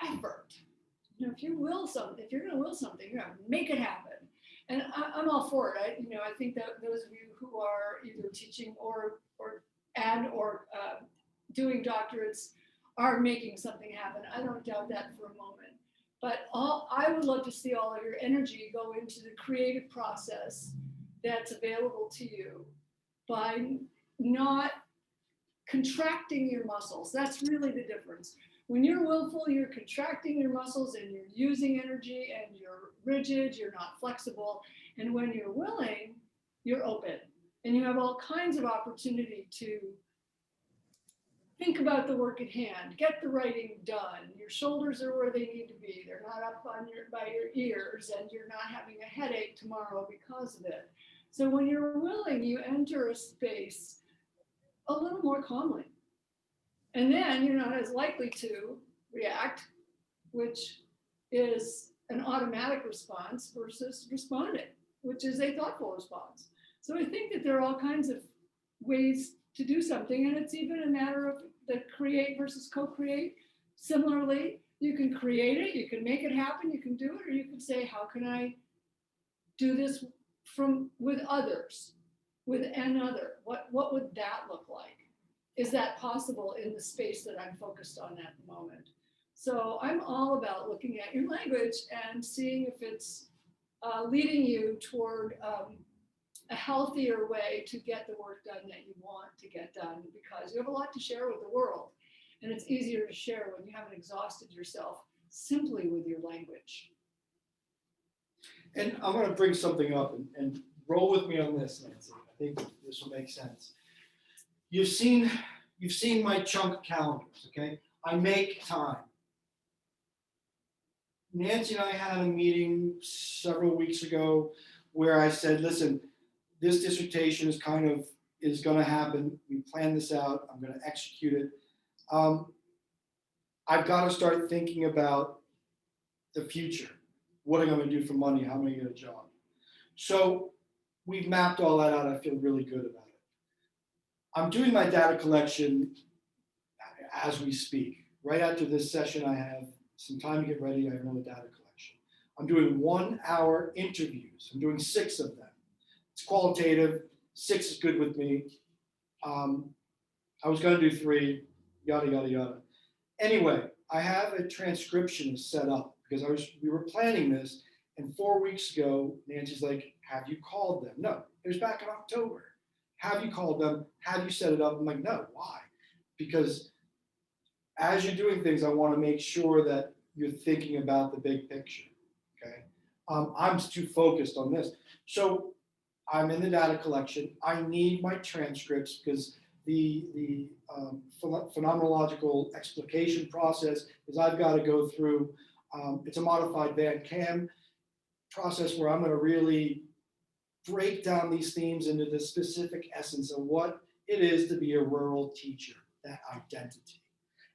effort. You know, if you will something, if you're going to will something, you're going to make it happen. And I'm all for it. I think that those of you who are either teaching or doing doctorates are making something happen. I don't doubt that for a moment. But I would love to see all of your energy go into the creative process that's available to you by not contracting your muscles. That's really the difference. When you're willful, you're contracting your muscles and you're using energy and you're rigid, you're not flexible. And when you're willing, you're open. And you have all kinds of opportunity to think about the work at hand, get the writing done. Your shoulders are where they need to be. They're not up by your ears, and you're not having a headache tomorrow because of it. So when you're willing, you enter a space a little more calmly. And then you're not as likely to react, which is an automatic response versus responding, which is a thoughtful response. So I think that there are all kinds of ways to do something, and it's even a matter of the create versus co-create. Similarly, you can create it, you can make it happen, you can do it, or you can say, how can I do this with others, with another? What would that look like? Is that possible in the space that I'm focused on at the moment? So I'm all about looking at your language and seeing if it's leading you toward a healthier way to get the work done that you want to get done, because you have a lot to share with the world. And it's easier to share when you haven't exhausted yourself simply with your language. And I'm going to bring something up and roll with me on this, Nancy. I think this will make sense. You've seen my chunk calendars, okay? I make time. Nancy and I had a meeting several weeks ago where I said, listen, this dissertation is going to happen. We planned this out. I'm going to execute it. I've got to start thinking about the future. What am I going to do for money? How am I going to get a job? So we've mapped all that out. I feel really good about it. I'm doing my data collection as we speak. Right after this session, I have some time to get ready. I have another data collection. I'm doing 1 hour interviews. I'm doing 6 of them. It's qualitative. 6 is good with me. I was going to do 3, yada, yada, yada. Anyway, I have a transcriptionist set up because we were planning this. And 4 weeks ago, Nancy's like, have you called them? No, it was back in October. Have you called them? Have you set it up? I'm like, no, why? Because as you're doing things, I want to make sure that you're thinking about the big picture, okay? I'm too focused on this. So I'm in the data collection. I need my transcripts because the phenomenological explication process is I've got to go through, it's a modified Van Cam process where I'm going to really break down these themes into the specific essence of what it is to be a rural teacher, that identity.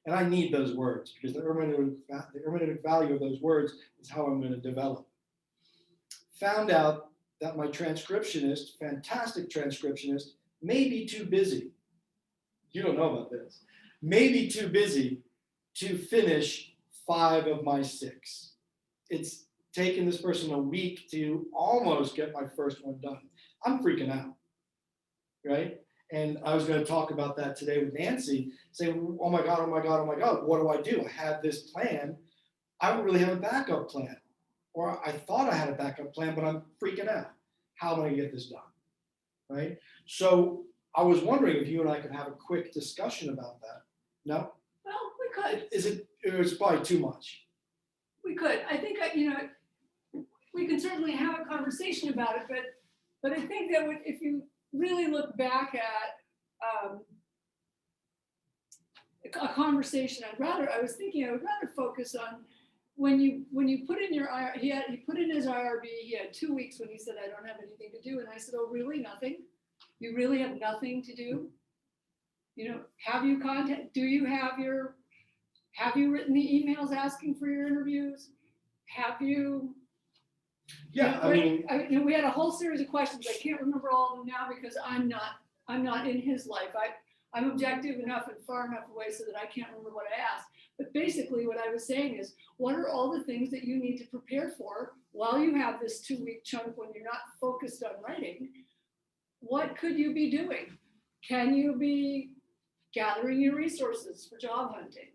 And I need those words because the hermeneutic value of those words is how I'm going to develop. Found out that my transcriptionist, fantastic transcriptionist, may be too busy. You don't know about this. May be too busy to finish 5 of my 6. It's taken this person a week to almost get my first one done. I'm freaking out, right? And I was going to talk about that today with Nancy, saying, oh my God, oh my God, oh my God, what do? I have this plan. I don't really have a backup plan. Or I thought I had a backup plan, but I'm freaking out. How am I going to get this done, right? So I was wondering if you and I could have a quick discussion about that. No? Well, we could. It was probably too much. We could. I think, we can certainly have a conversation about it, but I think that if you really look back at a conversation, I was thinking I would rather focus on when you put in your he put in his IRB, he had 2 weeks when he said, I don't have anything to do. And I said, oh, really? Nothing? You really have nothing to do? Have you written the emails asking for your interviews? Have you? Yeah, We had a whole series of questions. I can't remember all of them now because I'm not in his life. I'm objective enough and far enough away so that I can't remember what I asked. But basically what I was saying is, what are all the things that you need to prepare for while you have this 2-week chunk when you're not focused on writing? What could you be doing? Can you be gathering your resources for job hunting?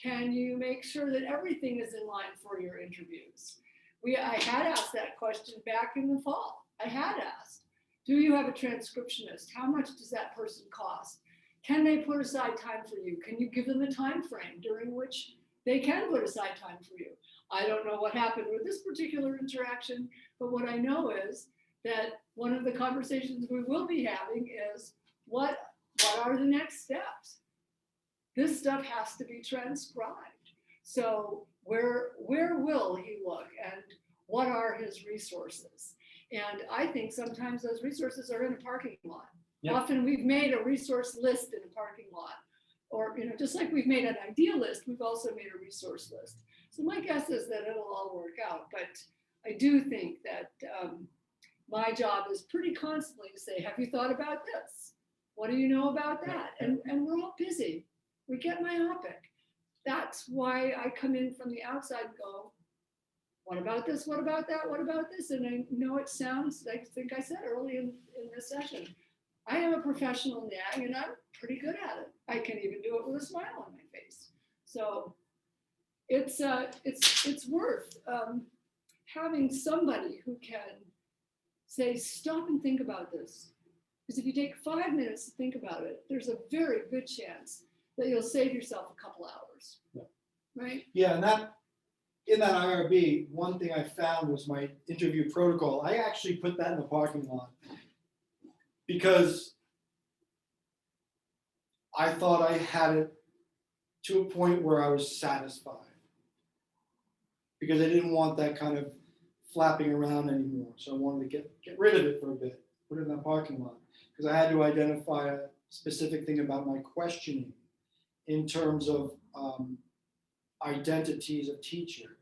Can you make sure that everything is in line for your interviews? I had asked that question back in the fall. I had asked, do you have a transcriptionist? How much does that person cost? Can they put aside time for you? Can you give them a time frame during which they can put aside time for you? I don't know what happened with this particular interaction, but what I know is that one of the conversations we will be having is what are the next steps? This stuff has to be transcribed. So where will he look and what are his resources? And I think sometimes those resources are in a parking lot. Yep. Often we've made a resource list in a parking lot, or just like we've made an idea list, we've also made a resource list. So my guess is that it'll all work out, but I do think that my job is pretty constantly to say, have you thought about this? What do you know about that? And we're all busy. We get myopic. That's why I come in from the outside and go, what about this? What about that? What about this? And I know it sounds, I think I said early in this session, I am a professional nag and I'm pretty good at it. I can even do it with a smile on my face. So it's worth having somebody who can say, stop and think about this. Because if you take 5 minutes to think about it, there's a very good chance that you'll save yourself a couple hours. Yeah. Right? Yeah, and in that IRB, one thing I found was my interview protocol. I actually put that in the parking lot because I thought I had it to a point where I was satisfied. Because I didn't want that kind of flapping around anymore. So I wanted to get rid of it for a bit, put it in that parking lot. Because I had to identify a specific thing about my questioning in terms of identities of teacher.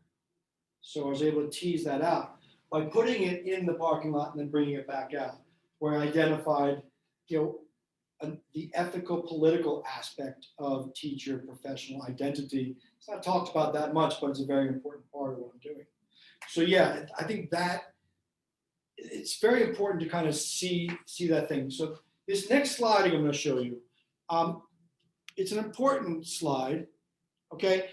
So I was able to tease that out by putting it in the parking lot and then bringing it back out, where I identified, the ethical, political aspect of teacher professional identity. It's not talked about that much, but it's a very important part of what I'm doing. So yeah, I think that it's very important to kind of see that thing. So this next slide I'm going to show you, it's an important slide, okay?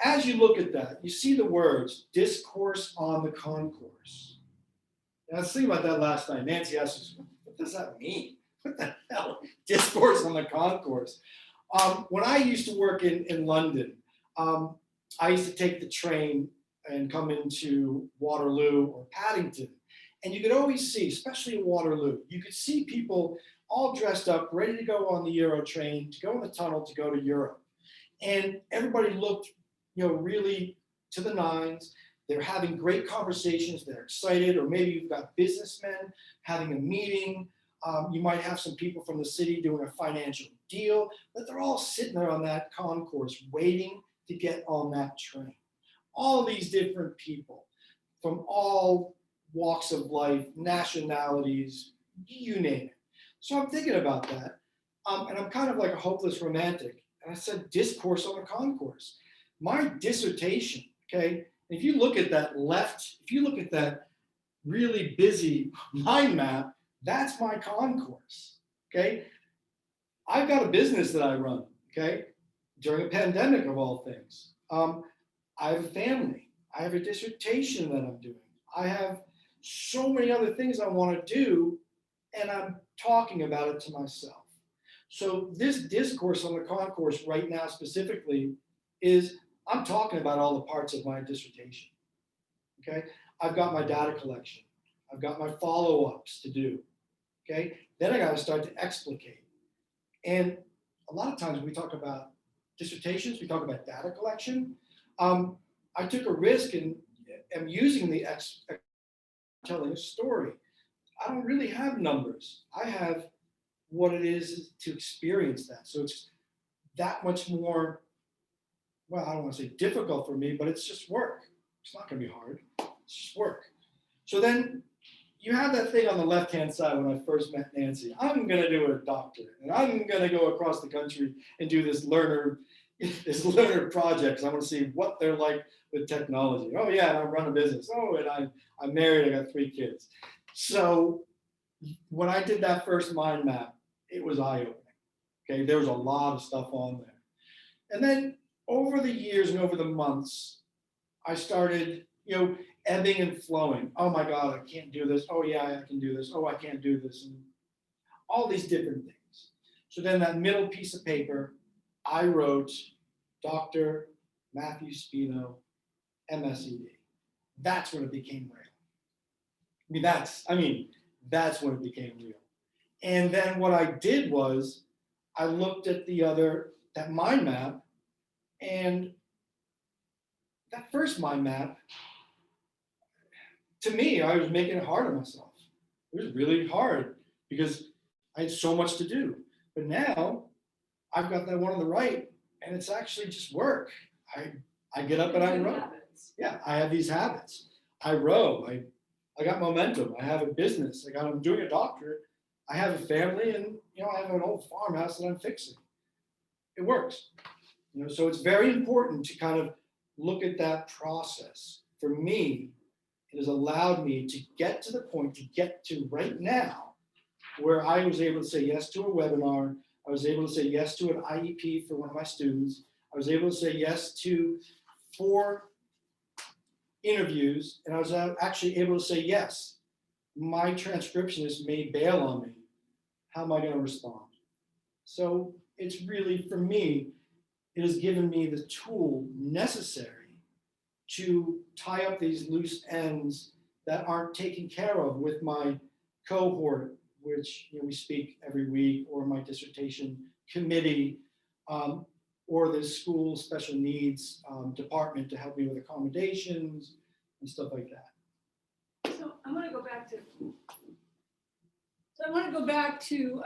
As you look at that, you see the words, discourse on the concourse. And I was thinking about that last night. Nancy asked us, what does that mean? What the hell? Discourse on the concourse. When I used to work in London, I used to take the train and come into Waterloo or Paddington. And you could always see, especially in Waterloo, you could see people all dressed up, ready to go on the Euro train, to go in the tunnel, to go to Europe. And everybody looked, really to the nines. They're having great conversations. They're excited. Or maybe you've got businessmen having a meeting. You might have some people from the city doing a financial deal, but they're all sitting there on that concourse waiting to get on that train. All these different people from all walks of life, nationalities, you name it. So I'm thinking about that, and I'm kind of like a hopeless romantic. And I said, discourse on the concourse. My dissertation, okay, If you look at that if you look at that really busy mind map, that's my concourse, okay? I've got a business that I run, okay? During a pandemic of all things. I have a family. I have a dissertation that I'm doing. I have so many other things I want to do, and I'm talking about it to myself. So this discourse on the concourse right now specifically is I'm talking about all the parts of my dissertation. Okay, I've got my data collection. I've got my follow-ups to do. Okay, then I got to start to explicate. And a lot of times when we talk about dissertations, we talk about data collection. I took a risk and am using the telling a story. I don't really have numbers. I have what it is to experience that. So it's that much more, well, I don't want to say difficult for me, but it's just work. It's not going to be hard. It's just work. So then you have that thing on the left-hand side when I first met Nancy. I'm going to do a doctorate, and I'm going to go across the country and do this learner project because I want to see what they're like with technology. Oh yeah, and I run a business. Oh, and I'm married. I got 3 kids. So when I did that first mind map, it was eye-opening. Okay, there was a lot of stuff on there. And then over the years and over the months, I started, ebbing and flowing. Oh my God, I can't do this. Oh yeah, I can do this. Oh, I can't do this. And all these different things. So then that middle piece of paper, I wrote Dr. Matthew Spino, MSED. That's when it became real. That's when it became real. And then what I did was I looked at that mind map, and that first mind map, to me, I was making it hard on myself. It was really hard because I had so much to do. But now I've got that one on the right, and it's actually just work. I get up and I row. Yeah, I have these habits. I row. I got momentum. I have a business. I'm doing a doctorate. I have a family, and I have an old farmhouse that I'm fixing. It works. So it's very important to kind of look at that process. For me, it has allowed me to get to the point, to get to right now, where I was able to say yes to a webinar. I was able to say yes to an IEP for one of my students. I was able to say yes to 4 interviews, and I was actually able to say yes. My transcriptionist may bail on me. How am I going to respond? So it's really, for me, it has given me the tool necessary to tie up these loose ends that aren't taken care of with my cohort, which we speak every week, or my dissertation committee, or the school special needs department to help me with accommodations and stuff like that. So I want to go back to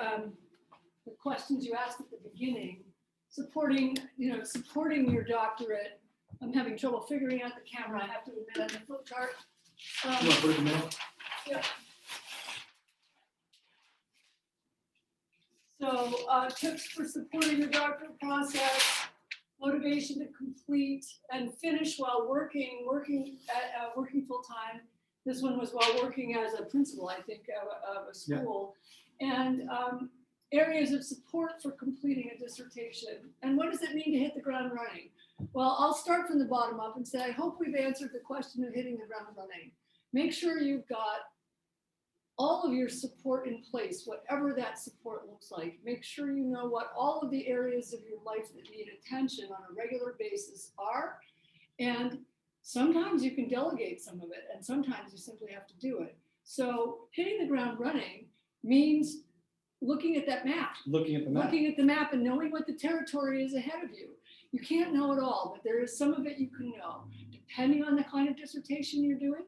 the questions you asked at the beginning, supporting your doctorate. I'm having trouble figuring out the camera. I have to admit on the flip chart. You want to put it in the middle? Yeah. So tips for supporting your doctorate process, motivation to complete and finish while working full time. This one was while working as a principal, I think, of a school. Yeah. And areas of support for completing a dissertation. And what does it mean to hit the ground running? Well, I'll start from the bottom up and say, I hope we've answered the question of hitting the ground running. Make sure you've got all of your support in place, whatever that support looks like. Make sure you know what all of the areas of your life that need attention on a regular basis are. And sometimes you can delegate some of it, and sometimes you simply have to do it. So hitting the ground running means looking at that map. Looking at the map and knowing what the territory is ahead of you. You can't know it all, but there is some of it you can know. Depending on the kind of dissertation you're doing,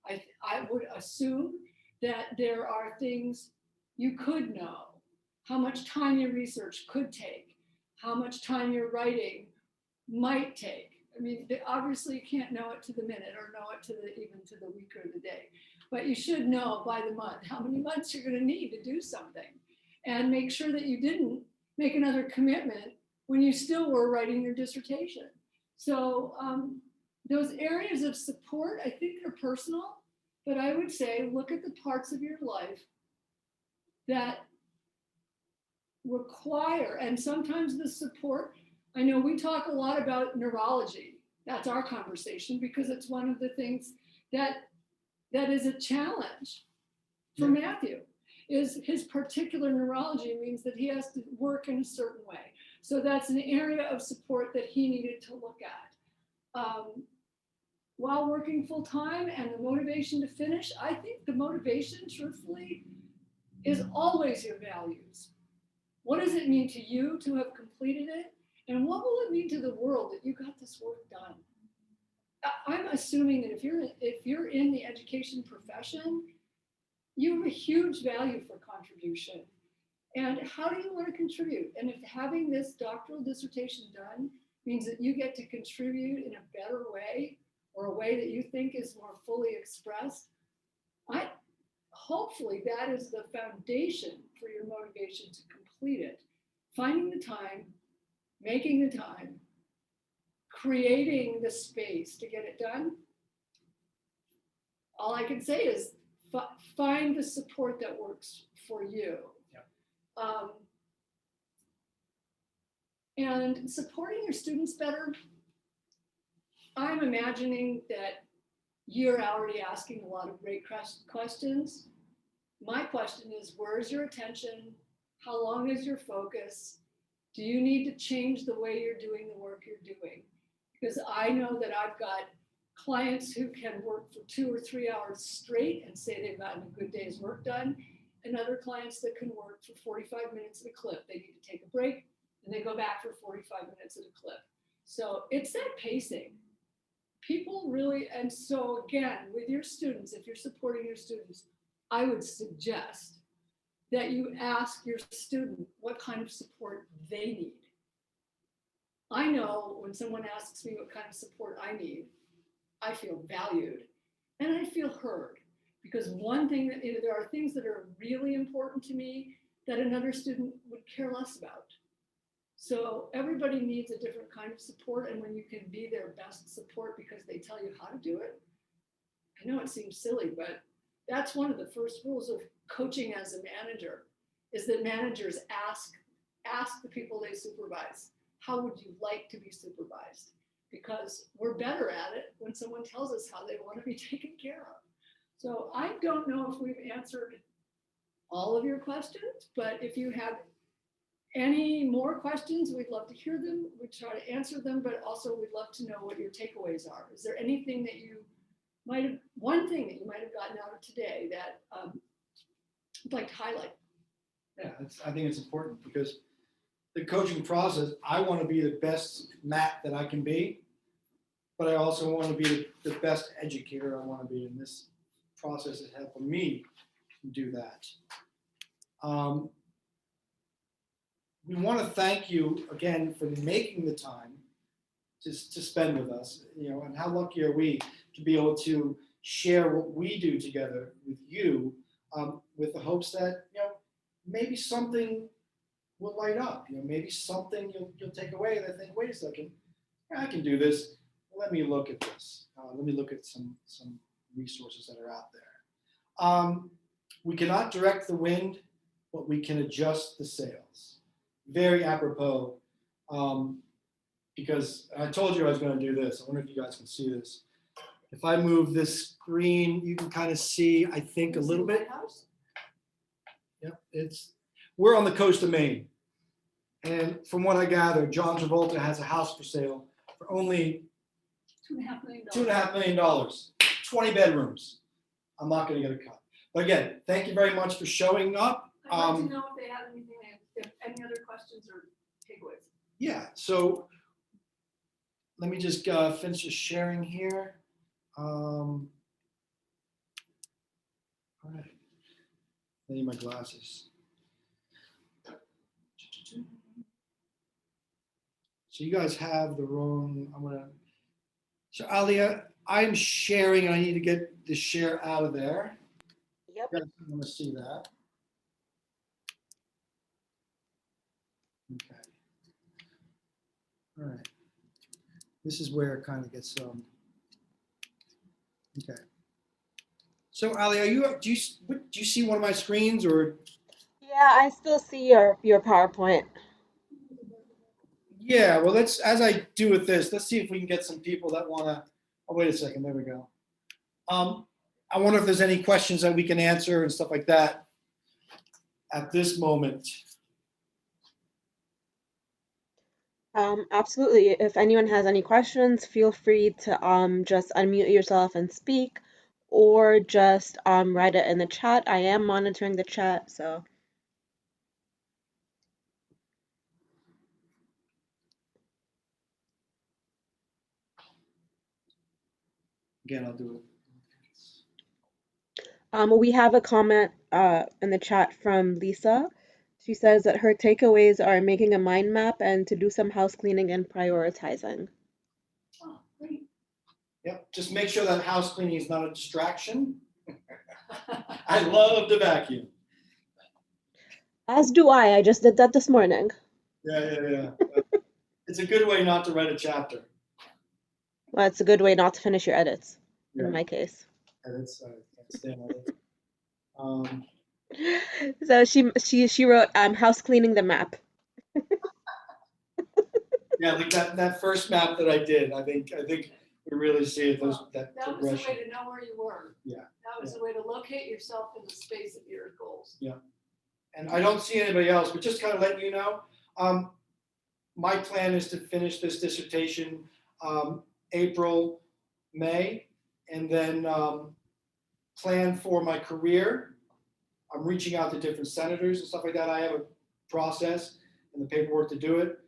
I would assume that there are things you could know. How much time your research could take, how much time your writing might take. I mean, obviously you can't know it to the minute or know it even to the week or the day, but you should know by the month how many months you're going to need to do something, and make sure that you didn't make another commitment when you still were writing your dissertation. So those areas of support, I think they're personal, but I would say look at the parts of your life that require, and sometimes the support, I know we talk a lot about neurology. That's our conversation because it's one of the things that is a challenge for Matthew, is his particular neurology means that he has to work in a certain way. So that's an area of support that he needed to look at. While working full time and the motivation to finish, I think the motivation, truthfully, is always your values. What does it mean to you to have completed it? And what will it mean to the world that you got this work done? I'm assuming that if you're in the education profession, you have a huge value for contribution. And how do you want to contribute? And if having this doctoral dissertation done means that you get to contribute in a better way, or a way that you think is more fully expressed, hopefully that is the foundation for your motivation to complete it. Finding the time, making the time, creating the space to get it done. All I can say is find the support that works for you. Yeah. And supporting your students better, I'm imagining that you're already asking a lot of great questions. My question is, where's your attention? How long is your focus? Do you need to change the way you're doing the work you're doing? Because I know that I've got clients who can work for 2 or 3 hours straight and say they've gotten a good day's work done, and other clients that can work for 45 minutes at a clip. They need to take a break and they go back for 45 minutes at a clip. So it's that pacing. People really, and so again, with your students, if you're supporting your students, I would suggest that you ask your student what kind of support they need. I know when someone asks me what kind of support I need, I feel valued and I feel heard, because one thing that, there are things that are really important to me that another student would care less about. So everybody needs a different kind of support, and when you can be their best support because they tell you how to do it, I know it seems silly, but that's one of the first rules of coaching as a manager, is that managers ask the people they supervise, how would you like to be supervised? Because we're better at it when someone tells us how they want to be taken care of. So I don't know if we've answered all of your questions, but if you have any more questions, we'd love to hear them. We try to answer them, but also we'd love to know what your takeaways are. Is there anything that you might have, one thing that you might have gotten out of today that you'd like to highlight? Yeah, I think it's important because the coaching process, I want to be the best Matt that I can be, but I also want to be the best educator I want to be, in this process is helping me do that. We want to thank you again for making the time to spend with us, and how lucky are we to be able to share what we do together with you, with the hopes that, maybe something will light up, maybe something you'll take away that think, wait a second, I can do this. Let me look at this. Let me look at some resources that are out there. We cannot direct the wind, but we can adjust the sails. Very apropos, because I told you I was going to do this. I wonder if you guys can see this. If I move this screen, you can kind of see, I think, a little bit. Yep, we're on the coast of Maine. And from what I gather, John Travolta has a house for sale for only $2.5 million. $2.5 million, 20 bedrooms. I'm not going to get a cut. But again, thank you very much for showing up. I'd like to know if they have anything, if any other questions or takeaways. Yeah, so let me just finish just sharing here. All right, I need my glasses. So you guys have the wrong, so Alia, I'm sharing, I need to get the share out of there. Yep. You guys want to see that. Okay. All right. This is where it kind of gets Okay. So Ali, do you see one of my screens or? Yeah, I still see your PowerPoint. Yeah, well, as I do with this, let's see if we can get some people that wanna, oh, wait a second, there we go. I wonder if there's any questions that we can answer and stuff like that at this moment. Absolutely. If anyone has any questions, feel free to just unmute yourself and speak, or just write it in the chat. I am monitoring the chat, so. Again, I'll do it. We have a comment in the chat from Lisa. She says that her takeaways are making a mind map and to do some house cleaning and prioritizing. Oh, great. Yep, just make sure that house cleaning is not a distraction. I love to vacuum. As do I just did that this morning. Yeah. It's a good way not to write a chapter. Well, it's a good way not to finish your edits, Yeah. in my case. Edits, I can't stand edits. So she wrote house cleaning the map. Yeah, like that first map that I did, I think we really see it, that That was the progression. way to know where you were. Yeah. That was the way to locate yourself in the space of your goals. And I don't see anybody else, but just kind of letting you know, my plan is to finish this dissertation April, May, and then plan for my career. I'm reaching out to different senators and stuff like that. I have a process and the paperwork to do it.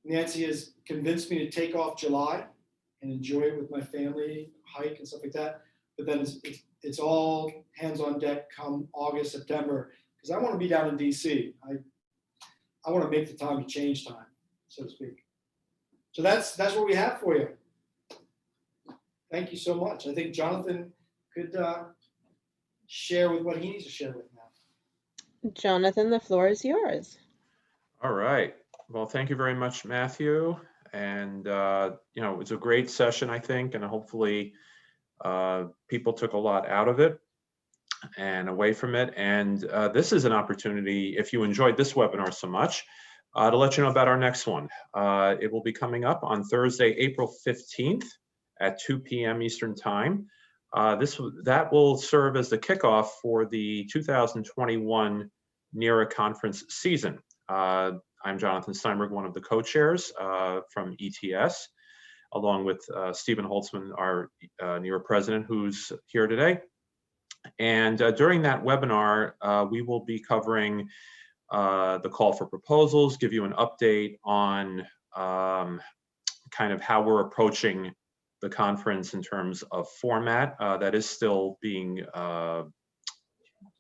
Nancy has convinced me to take off July and enjoy it with my family, hike and stuff like that. But then it's all hands on deck come August, September, because I want to be down in DC. I want to make the time to change time, so to speak. So that's what we have for you. Thank you so much. I think Jonathan could share with what he needs to share with now. Jonathan, the floor is yours. All right. Well, thank you very much, Matthew. And, you know, it was a great session, I think, and hopefully people took a lot out of it and away from it. And this is an opportunity, if you enjoyed this webinar so much, to let you know about our next one. It will be coming up on Thursday, April 15th at 2 p.m. Eastern Time. That will serve as the kickoff for the 2021 NERA conference season. I'm Jonathan Steinberg, one of the co-chairs from ETS, along with Stephen Holtzman, our NERA president, who's here today. And during that webinar, we will be covering the call for proposals, give you an update on kind of how we're approaching the conference in terms of format. That is still being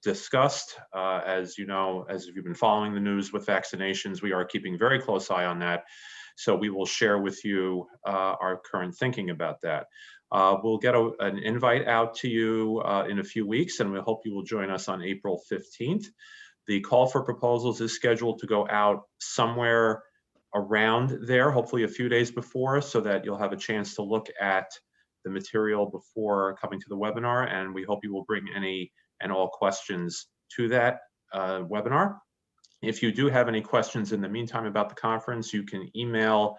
discussed. As you know, as you've been following the news with vaccinations, we are keeping very close eye on that. So we will share with you our current thinking about that. We'll get an invite out to you in a few weeks, and we hope you will join us on April 15th. The call for proposals is scheduled to go out somewhere around there, hopefully a few days before, so that you'll have a chance to look at the material before coming to the webinar. And we hope you will bring any and all questions to that webinar. If you do have any questions in the meantime about the conference, you can email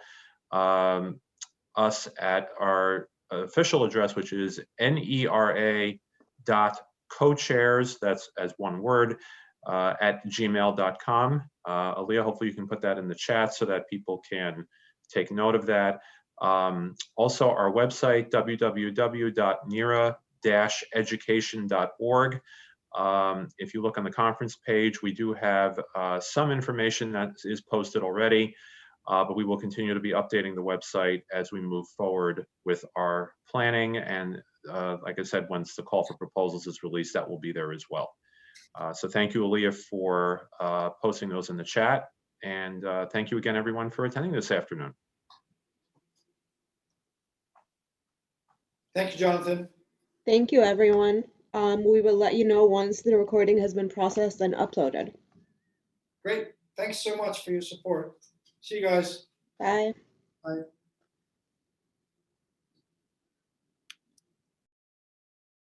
us at our official address, which is nera.cochairs, that's as one word, at gmail.com. Aaliyah, hopefully you can put that in the chat so that people can take note of that. Also, our website, www.nera-education.org. If you look on the conference page, we do have some information that is posted already, but we will continue to be updating the website as we move forward with our planning. And like I said, once the call for proposals is released, that will be there as well. So thank you, Aaliyah, for posting those in the chat. And thank you again, everyone, for attending this afternoon. Thank you, Jonathan. Thank you, everyone. We will let you know once the recording has been processed and uploaded. Great. Thanks so much for your support. See you guys. Bye. Bye.